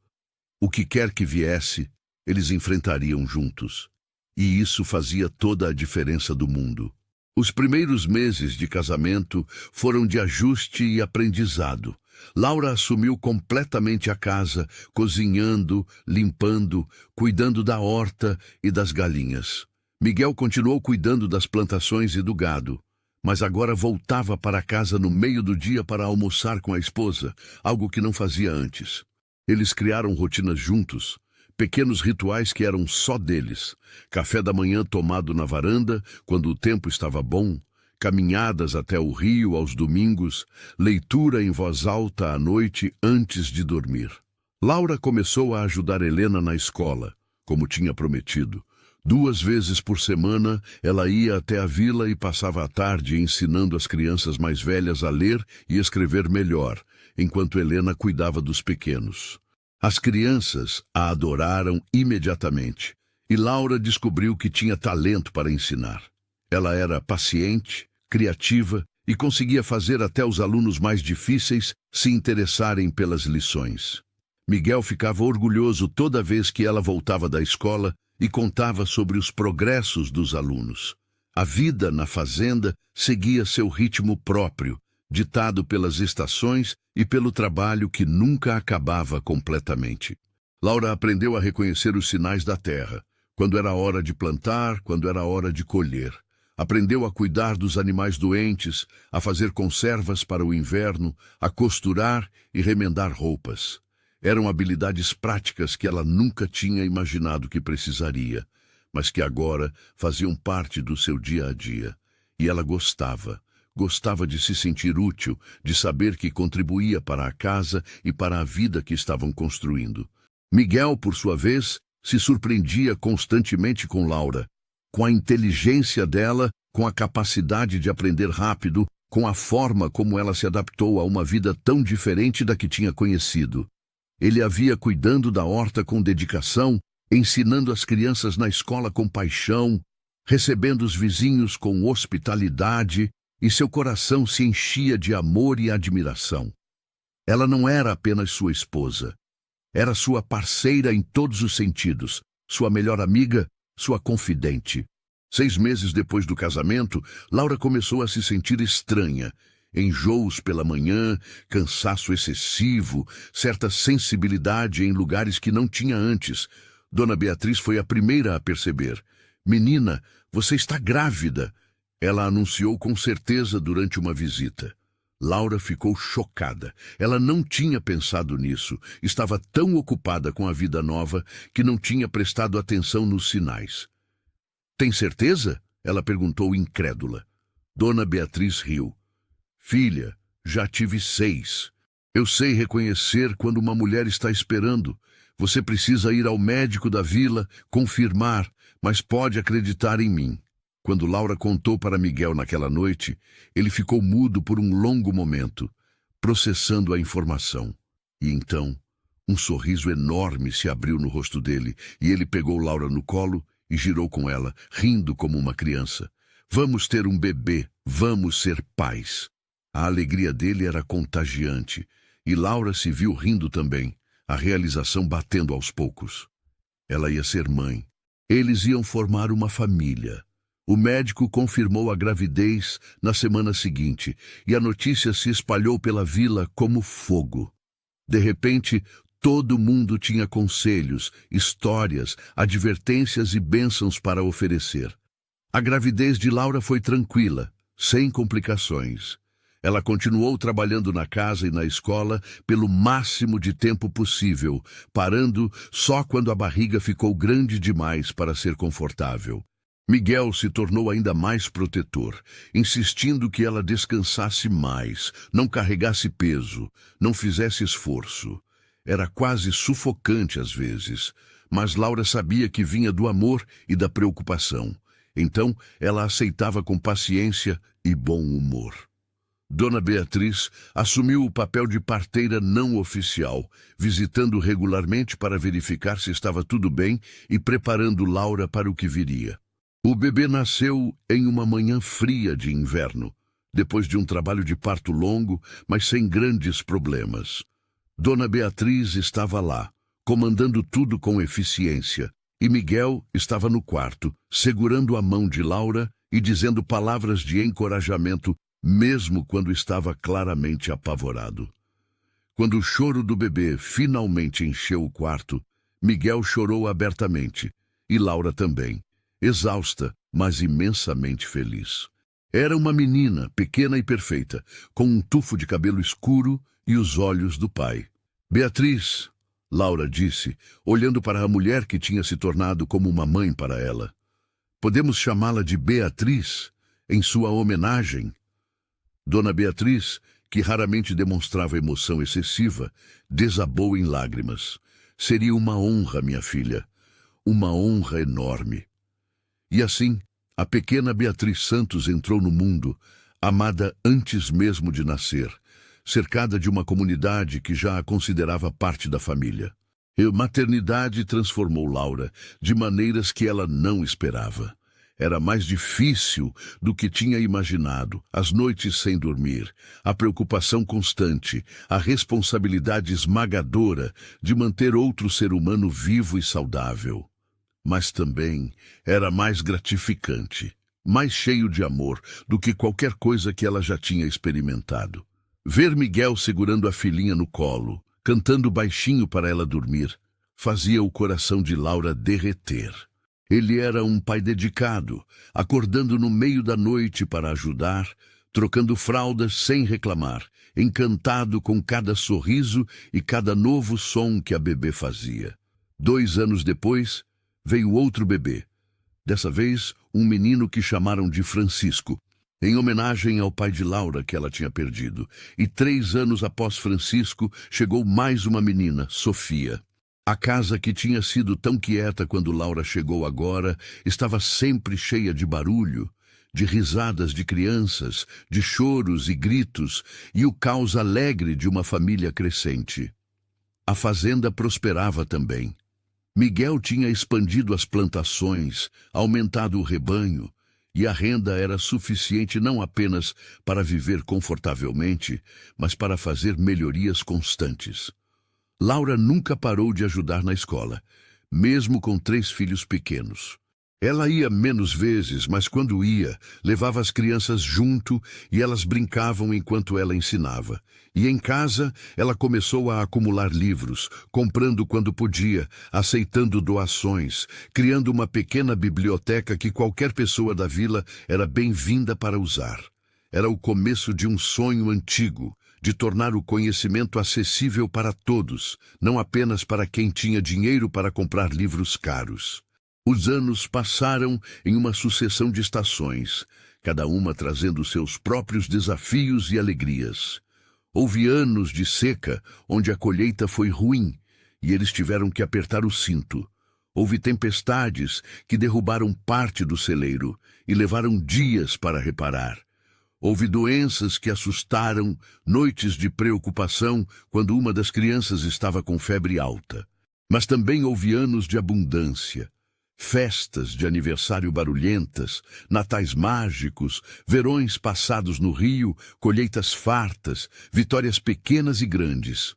[SPEAKER 1] O que quer que viesse, eles enfrentariam juntos. E isso fazia toda a diferença do mundo. Os primeiros meses de casamento foram de ajuste e aprendizado. Laura assumiu completamente a casa, cozinhando, limpando, cuidando da horta e das galinhas. Miguel continuou cuidando das plantações e do gado, mas agora voltava para casa no meio do dia para almoçar com a esposa, algo que não fazia antes. Eles criaram rotinas juntos, pequenos rituais que eram só deles. Café da manhã tomado na varanda, quando o tempo estava bom, caminhadas até o rio aos domingos, leitura em voz alta à noite antes de dormir. Laura começou a ajudar Helena na escola, como tinha prometido. 2 vezes por semana, ela ia até a vila e passava a tarde ensinando as crianças mais velhas a ler e escrever melhor, enquanto Helena cuidava dos pequenos. As crianças a adoraram imediatamente, e Laura descobriu que tinha talento para ensinar. Ela era paciente, criativa e conseguia fazer até os alunos mais difíceis se interessarem pelas lições. Miguel ficava orgulhoso toda vez que ela voltava da escola e contava sobre os progressos dos alunos. A vida na fazenda seguia seu ritmo próprio, ditado pelas estações e pelo trabalho que nunca acabava completamente. Laura aprendeu a reconhecer os sinais da terra, quando era hora de plantar, quando era hora de colher. Aprendeu a cuidar dos animais doentes, a fazer conservas para o inverno, a costurar e remendar roupas. Eram habilidades práticas que ela nunca tinha imaginado que precisaria, mas que agora faziam parte do seu dia a dia. E ela gostava de se sentir útil, de saber que contribuía para a casa e para a vida que estavam construindo. Miguel, por sua vez, se surpreendia constantemente com Laura, com a inteligência dela, com a capacidade de aprender rápido, com a forma como ela se adaptou a uma vida tão diferente da que tinha conhecido. Ele a via cuidando da horta com dedicação, ensinando as crianças na escola com paixão, recebendo os vizinhos com hospitalidade, e seu coração se enchia de amor e admiração. Ela não era apenas sua esposa. Era sua parceira em todos os sentidos, sua melhor amiga, sua confidente. 6 meses depois do casamento, Laura começou a se sentir estranha. Enjoos pela manhã, cansaço excessivo, certa sensibilidade em lugares que não tinha antes. Dona Beatriz foi a primeira a perceber. "Menina, você está grávida." Ela anunciou com certeza durante uma visita. Laura ficou chocada. Ela não tinha pensado nisso. Estava tão ocupada com a vida nova que não tinha prestado atenção nos sinais. Tem certeza? Ela perguntou incrédula. Dona Beatriz riu. Filha, já tive 6. Eu sei reconhecer quando uma mulher está esperando. Você precisa ir ao médico da vila, confirmar, mas pode acreditar em mim. Quando Laura contou para Miguel naquela noite, ele ficou mudo por um longo momento, processando a informação. E então, um sorriso enorme se abriu no rosto dele, e ele pegou Laura no colo e girou com ela, rindo como uma criança. Vamos ter um bebê, vamos ser pais. A alegria dele era contagiante, e Laura se viu rindo também, a realização batendo aos poucos. Ela ia ser mãe. Eles iam formar uma família. O médico confirmou a gravidez na semana seguinte, e a notícia se espalhou pela vila como fogo. De repente, todo mundo tinha conselhos, histórias, advertências e bênçãos para oferecer. A gravidez de Laura foi tranquila, sem complicações. Ela continuou trabalhando na casa e na escola pelo máximo de tempo possível, parando só quando a barriga ficou grande demais para ser confortável. Miguel se tornou ainda mais protetor, insistindo que ela descansasse mais, não carregasse peso, não fizesse esforço. Era quase sufocante às vezes, mas Laura sabia que vinha do amor e da preocupação. Então, ela aceitava com paciência e bom humor. Dona Beatriz assumiu o papel de parteira não oficial, visitando regularmente para verificar se estava tudo bem e preparando Laura para o que viria. O bebê nasceu em uma manhã fria de inverno, depois de um trabalho de parto longo, mas sem grandes problemas. Dona Beatriz estava lá, comandando tudo com eficiência, e Miguel estava no quarto, segurando a mão de Laura e dizendo palavras de encorajamento, mesmo quando estava claramente apavorado. Quando o choro do bebê finalmente encheu o quarto, Miguel chorou abertamente, e Laura também. Exausta, mas imensamente feliz. Era uma menina, pequena e perfeita, com um tufo de cabelo escuro e os olhos do pai. Beatriz, Laura disse, olhando para a mulher que tinha se tornado como uma mãe para ela. Podemos chamá-la de Beatriz, em sua homenagem? Dona Beatriz, que raramente demonstrava emoção excessiva, desabou em lágrimas. Seria uma honra, minha filha, uma honra enorme. E assim, a pequena Beatriz Santos entrou no mundo, amada antes mesmo de nascer, cercada de uma comunidade que já a considerava parte da família. A maternidade transformou Laura de maneiras que ela não esperava. Era mais difícil do que tinha imaginado, as noites sem dormir, a preocupação constante, a responsabilidade esmagadora de manter outro ser humano vivo e saudável. Mas também era mais gratificante, mais cheio de amor do que qualquer coisa que ela já tinha experimentado. Ver Miguel segurando a filhinha no colo, cantando baixinho para ela dormir, fazia o coração de Laura derreter. Ele era um pai dedicado, acordando no meio da noite para ajudar, trocando fraldas sem reclamar, encantado com cada sorriso e cada novo som que a bebê fazia. 2 anos depois, veio outro bebê. Dessa vez, um menino que chamaram de Francisco, em homenagem ao pai de Laura que ela tinha perdido. E 3 anos após Francisco, chegou mais uma menina, Sofia. A casa que tinha sido tão quieta quando Laura chegou agora, estava sempre cheia de barulho, de risadas de crianças, de choros e gritos, e o caos alegre de uma família crescente. A fazenda prosperava também. Miguel tinha expandido as plantações, aumentado o rebanho, e a renda era suficiente não apenas para viver confortavelmente, mas para fazer melhorias constantes. Laura nunca parou de ajudar na escola, mesmo com 3 filhos pequenos. Ela ia menos vezes, mas quando ia, levava as crianças junto e elas brincavam enquanto ela ensinava. E em casa, ela começou a acumular livros, comprando quando podia, aceitando doações, criando uma pequena biblioteca que qualquer pessoa da vila era bem-vinda para usar. Era o começo de um sonho antigo, de tornar o conhecimento acessível para todos, não apenas para quem tinha dinheiro para comprar livros caros. Os anos passaram em uma sucessão de estações, cada uma trazendo seus próprios desafios e alegrias. Houve anos de seca, onde a colheita foi ruim, e eles tiveram que apertar o cinto. Houve tempestades que derrubaram parte do celeiro e levaram dias para reparar. Houve doenças que assustaram, noites de preocupação quando uma das crianças estava com febre alta. Mas também houve anos de abundância. Festas de aniversário barulhentas, natais mágicos, verões passados no rio, colheitas fartas, vitórias pequenas e grandes.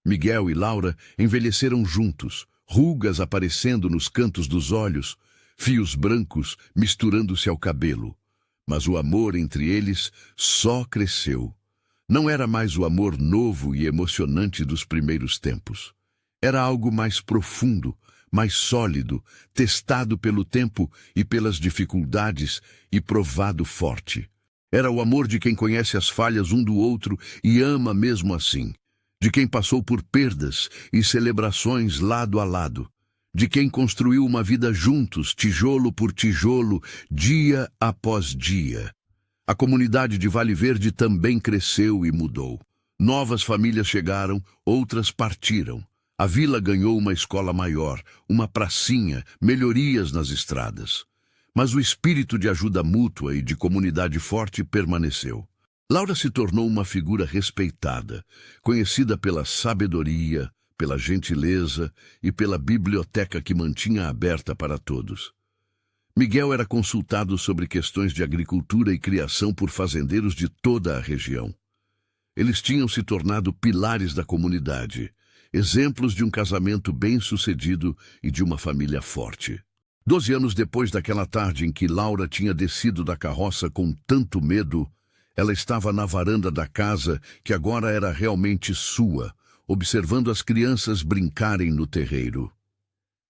[SPEAKER 1] Miguel e Laura envelheceram juntos, rugas aparecendo nos cantos dos olhos, fios brancos misturando-se ao cabelo. Mas o amor entre eles só cresceu. Não era mais o amor novo e emocionante dos primeiros tempos. Era algo mais profundo, mais sólido, testado pelo tempo e pelas dificuldades e provado forte. Era o amor de quem conhece as falhas um do outro e ama mesmo assim, de quem passou por perdas e celebrações lado a lado, de quem construiu uma vida juntos, tijolo por tijolo, dia após dia. A comunidade de Vale Verde também cresceu e mudou. Novas famílias chegaram, outras partiram. A vila ganhou uma escola maior, uma pracinha, melhorias nas estradas. Mas o espírito de ajuda mútua e de comunidade forte permaneceu. Laura se tornou uma figura respeitada, conhecida pela sabedoria, pela gentileza e pela biblioteca que mantinha aberta para todos. Miguel era consultado sobre questões de agricultura e criação por fazendeiros de toda a região. Eles tinham se tornado pilares da comunidade, exemplos de um casamento bem-sucedido e de uma família forte. 12 anos depois daquela tarde em que Laura tinha descido da carroça com tanto medo, ela estava na varanda da casa, que agora era realmente sua, observando as crianças brincarem no terreiro.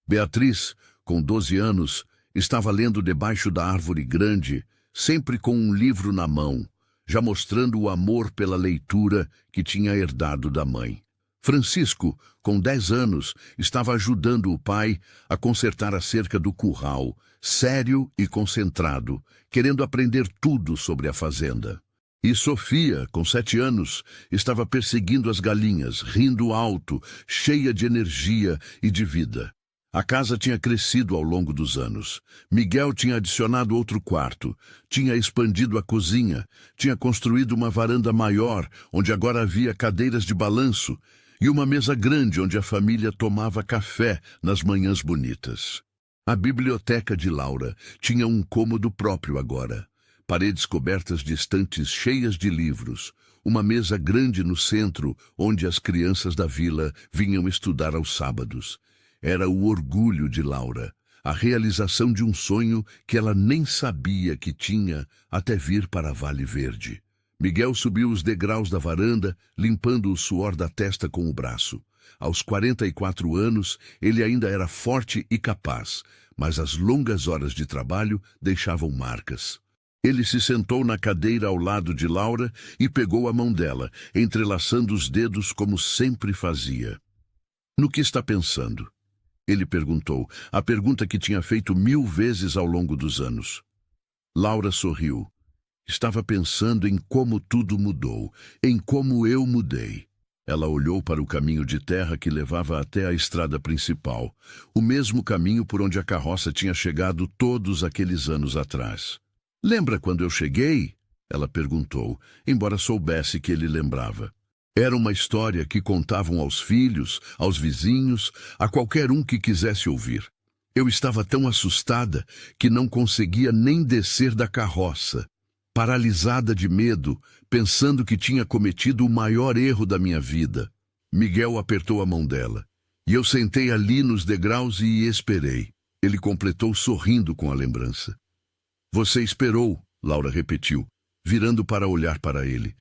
[SPEAKER 1] Beatriz, com 12 anos, estava lendo debaixo da árvore grande, sempre com um livro na mão, já mostrando o amor pela leitura que tinha herdado da mãe. Francisco, com 10 anos, estava ajudando o pai a consertar a cerca do curral, sério e concentrado, querendo aprender tudo sobre a fazenda. E Sofia, com 7 anos, estava perseguindo as galinhas, rindo alto, cheia de energia e de vida. A casa tinha crescido ao longo dos anos. Miguel tinha adicionado outro quarto, tinha expandido a cozinha, tinha construído uma varanda maior, onde agora havia cadeiras de balanço, e uma mesa grande onde a família tomava café nas manhãs bonitas. A biblioteca de Laura tinha um cômodo próprio agora. Paredes cobertas de estantes cheias de livros, uma mesa grande no centro onde as crianças da vila vinham estudar aos sábados. Era o orgulho de Laura, a realização de um sonho que ela nem sabia que tinha até vir para Vale Verde. Miguel subiu os degraus da varanda, limpando o suor da testa com o braço. Aos 44 anos, ele ainda era forte e capaz, mas as longas horas de trabalho deixavam marcas. Ele se sentou na cadeira ao lado de Laura e pegou a mão dela, entrelaçando os dedos como sempre fazia. "No que está pensando?" Ele perguntou, a pergunta que tinha feito 1000 vezes ao longo dos anos. Laura sorriu. Estava pensando em como tudo mudou, em como eu mudei. Ela olhou para o caminho de terra que levava até a estrada principal, o mesmo caminho por onde a carroça tinha chegado todos aqueles anos atrás. "Lembra quando eu cheguei?" Ela perguntou, embora soubesse que ele lembrava. Era uma história que contavam aos filhos, aos vizinhos, a qualquer um que quisesse ouvir. Eu estava tão assustada que não conseguia nem descer da carroça. Paralisada de medo, pensando que tinha cometido o maior erro da minha vida. Miguel apertou a mão dela, e eu sentei ali nos degraus e esperei. Ele completou sorrindo com a lembrança. Você esperou, Laura repetiu, virando para olhar para ele.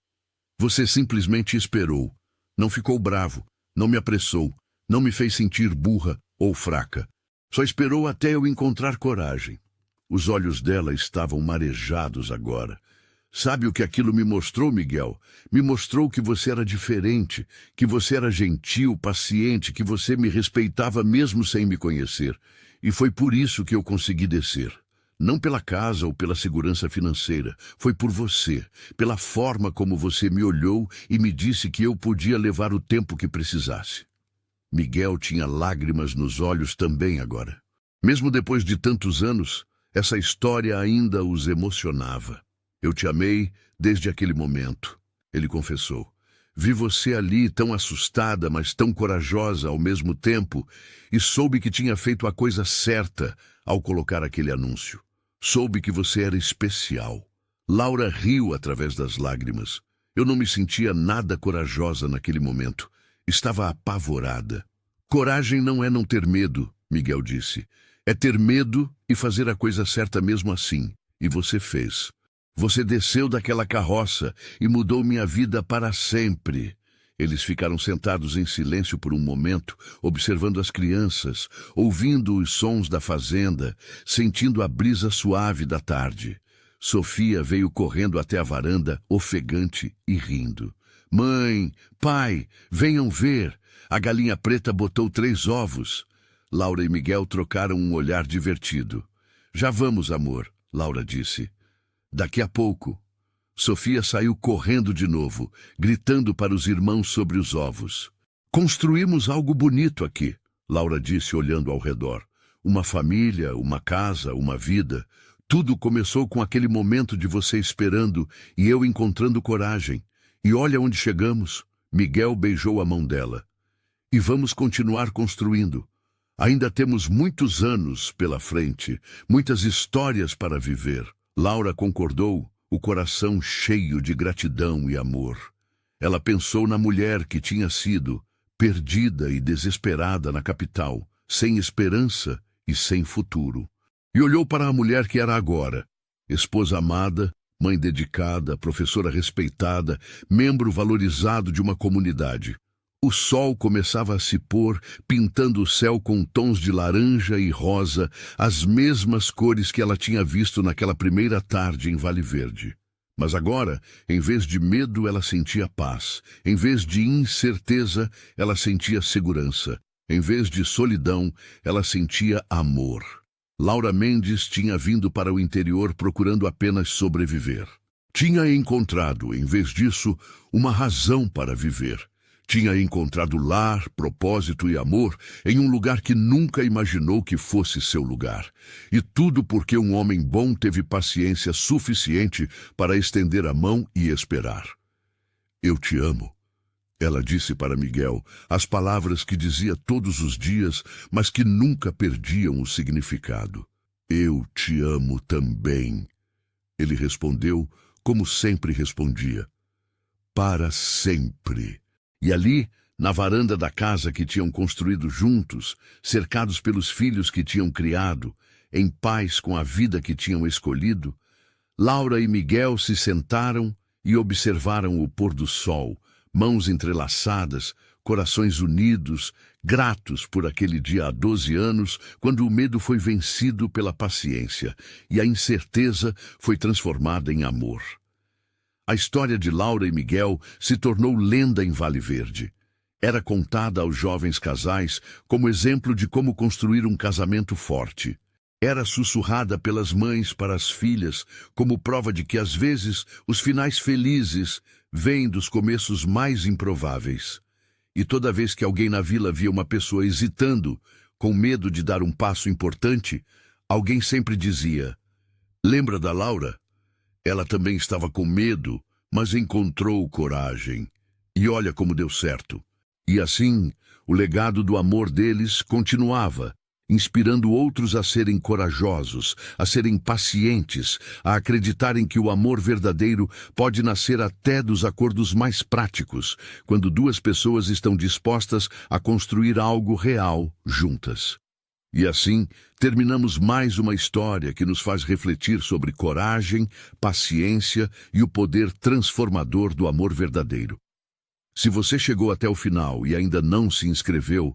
[SPEAKER 1] Você simplesmente esperou. Não ficou bravo, não me apressou, não me fez sentir burra ou fraca. Só esperou até eu encontrar coragem. Os olhos dela estavam marejados agora. Sabe o que aquilo me mostrou, Miguel? Me mostrou que você era diferente, que você era gentil, paciente, que você me respeitava mesmo sem me conhecer. E foi por isso que eu consegui descer. Não pela casa ou pela segurança financeira. Foi por você, pela forma como você me olhou e me disse que eu podia levar o tempo que precisasse. Miguel tinha lágrimas nos olhos também agora. Mesmo depois de tantos anos, essa história ainda os emocionava. Eu te amei desde aquele momento, ele confessou. Vi você ali tão assustada, mas tão corajosa ao mesmo tempo, e soube que tinha feito a coisa certa ao colocar aquele anúncio. Soube que você era especial. Laura riu através das lágrimas. Eu não me sentia nada corajosa naquele momento. Estava apavorada. Coragem não é não ter medo, Miguel disse. É ter medo e fazer a coisa certa mesmo assim. E você fez. Você desceu daquela carroça e mudou minha vida para sempre. Eles ficaram sentados em silêncio por um momento, observando as crianças, ouvindo os sons da fazenda, sentindo a brisa suave da tarde. Sofia veio correndo até a varanda, ofegante e rindo. Mãe, pai, venham ver. A galinha preta botou 3 ovos. Laura e Miguel trocaram um olhar divertido. Já vamos, amor, Laura disse. Daqui a pouco. Sofia saiu correndo de novo, gritando para os irmãos sobre os ovos. Construímos algo bonito aqui, Laura disse olhando ao redor. Uma família, uma casa, uma vida. Tudo começou com aquele momento de você esperando e eu encontrando coragem. E olha onde chegamos. Miguel beijou a mão dela. E vamos continuar construindo. Ainda temos muitos anos pela frente, muitas histórias para viver. Laura concordou, o coração cheio de gratidão e amor. Ela pensou na mulher que tinha sido, perdida e desesperada na capital, sem esperança e sem futuro. E olhou para a mulher que era agora, esposa amada, mãe dedicada, professora respeitada, membro valorizado de uma comunidade. O sol começava a se pôr, pintando o céu com tons de laranja e rosa, as mesmas cores que ela tinha visto naquela primeira tarde em Vale Verde. Mas agora, em vez de medo, ela sentia paz. Em vez de incerteza, ela sentia segurança. Em vez de solidão, ela sentia amor. Laura Mendes tinha vindo para o interior procurando apenas sobreviver. Tinha encontrado, em vez disso, uma razão para viver. Tinha encontrado lar, propósito e amor em um lugar que nunca imaginou que fosse seu lugar. E tudo porque um homem bom teve paciência suficiente para estender a mão e esperar. Eu te amo, ela disse para Miguel, as palavras que dizia todos os dias, mas que nunca perdiam o significado. Eu te amo também. Ele respondeu, como sempre respondia. Para sempre. E ali, na varanda da casa que tinham construído juntos, cercados pelos filhos que tinham criado, em paz com a vida que tinham escolhido, Laura e Miguel se sentaram e observaram o pôr do sol, mãos entrelaçadas, corações unidos, gratos por aquele dia há 12 anos, quando o medo foi vencido pela paciência e a incerteza foi transformada em amor. A história de Laura e Miguel se tornou lenda em Vale Verde. Era contada aos jovens casais como exemplo de como construir um casamento forte. Era sussurrada pelas mães para as filhas como prova de que, às vezes, os finais felizes vêm dos começos mais improváveis. E toda vez que alguém na vila via uma pessoa hesitando, com medo de dar um passo importante, alguém sempre dizia: "Lembra da Laura? Ela também estava com medo, mas encontrou coragem. E olha como deu certo." E assim, o legado do amor deles continuava, inspirando outros a serem corajosos, a serem pacientes, a acreditarem que o amor verdadeiro pode nascer até dos acordos mais práticos, quando 2 pessoas estão dispostas a construir algo real juntas. E assim, terminamos mais uma história que nos faz refletir sobre coragem, paciência e o poder transformador do amor verdadeiro. Se você chegou até o final e ainda não se inscreveu,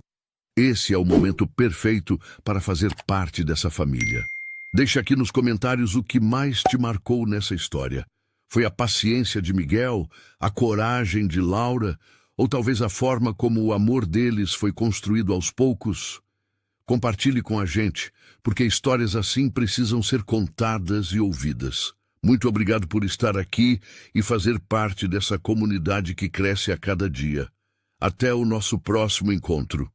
[SPEAKER 1] esse é o momento perfeito para fazer parte dessa família. Deixe aqui nos comentários o que mais te marcou nessa história. Foi a paciência de Miguel, a coragem de Laura, ou talvez a forma como o amor deles foi construído aos poucos? Compartilhe com a gente, porque histórias assim precisam ser contadas e ouvidas. Muito obrigado por estar aqui e fazer parte dessa comunidade que cresce a cada dia. Até o nosso próximo encontro.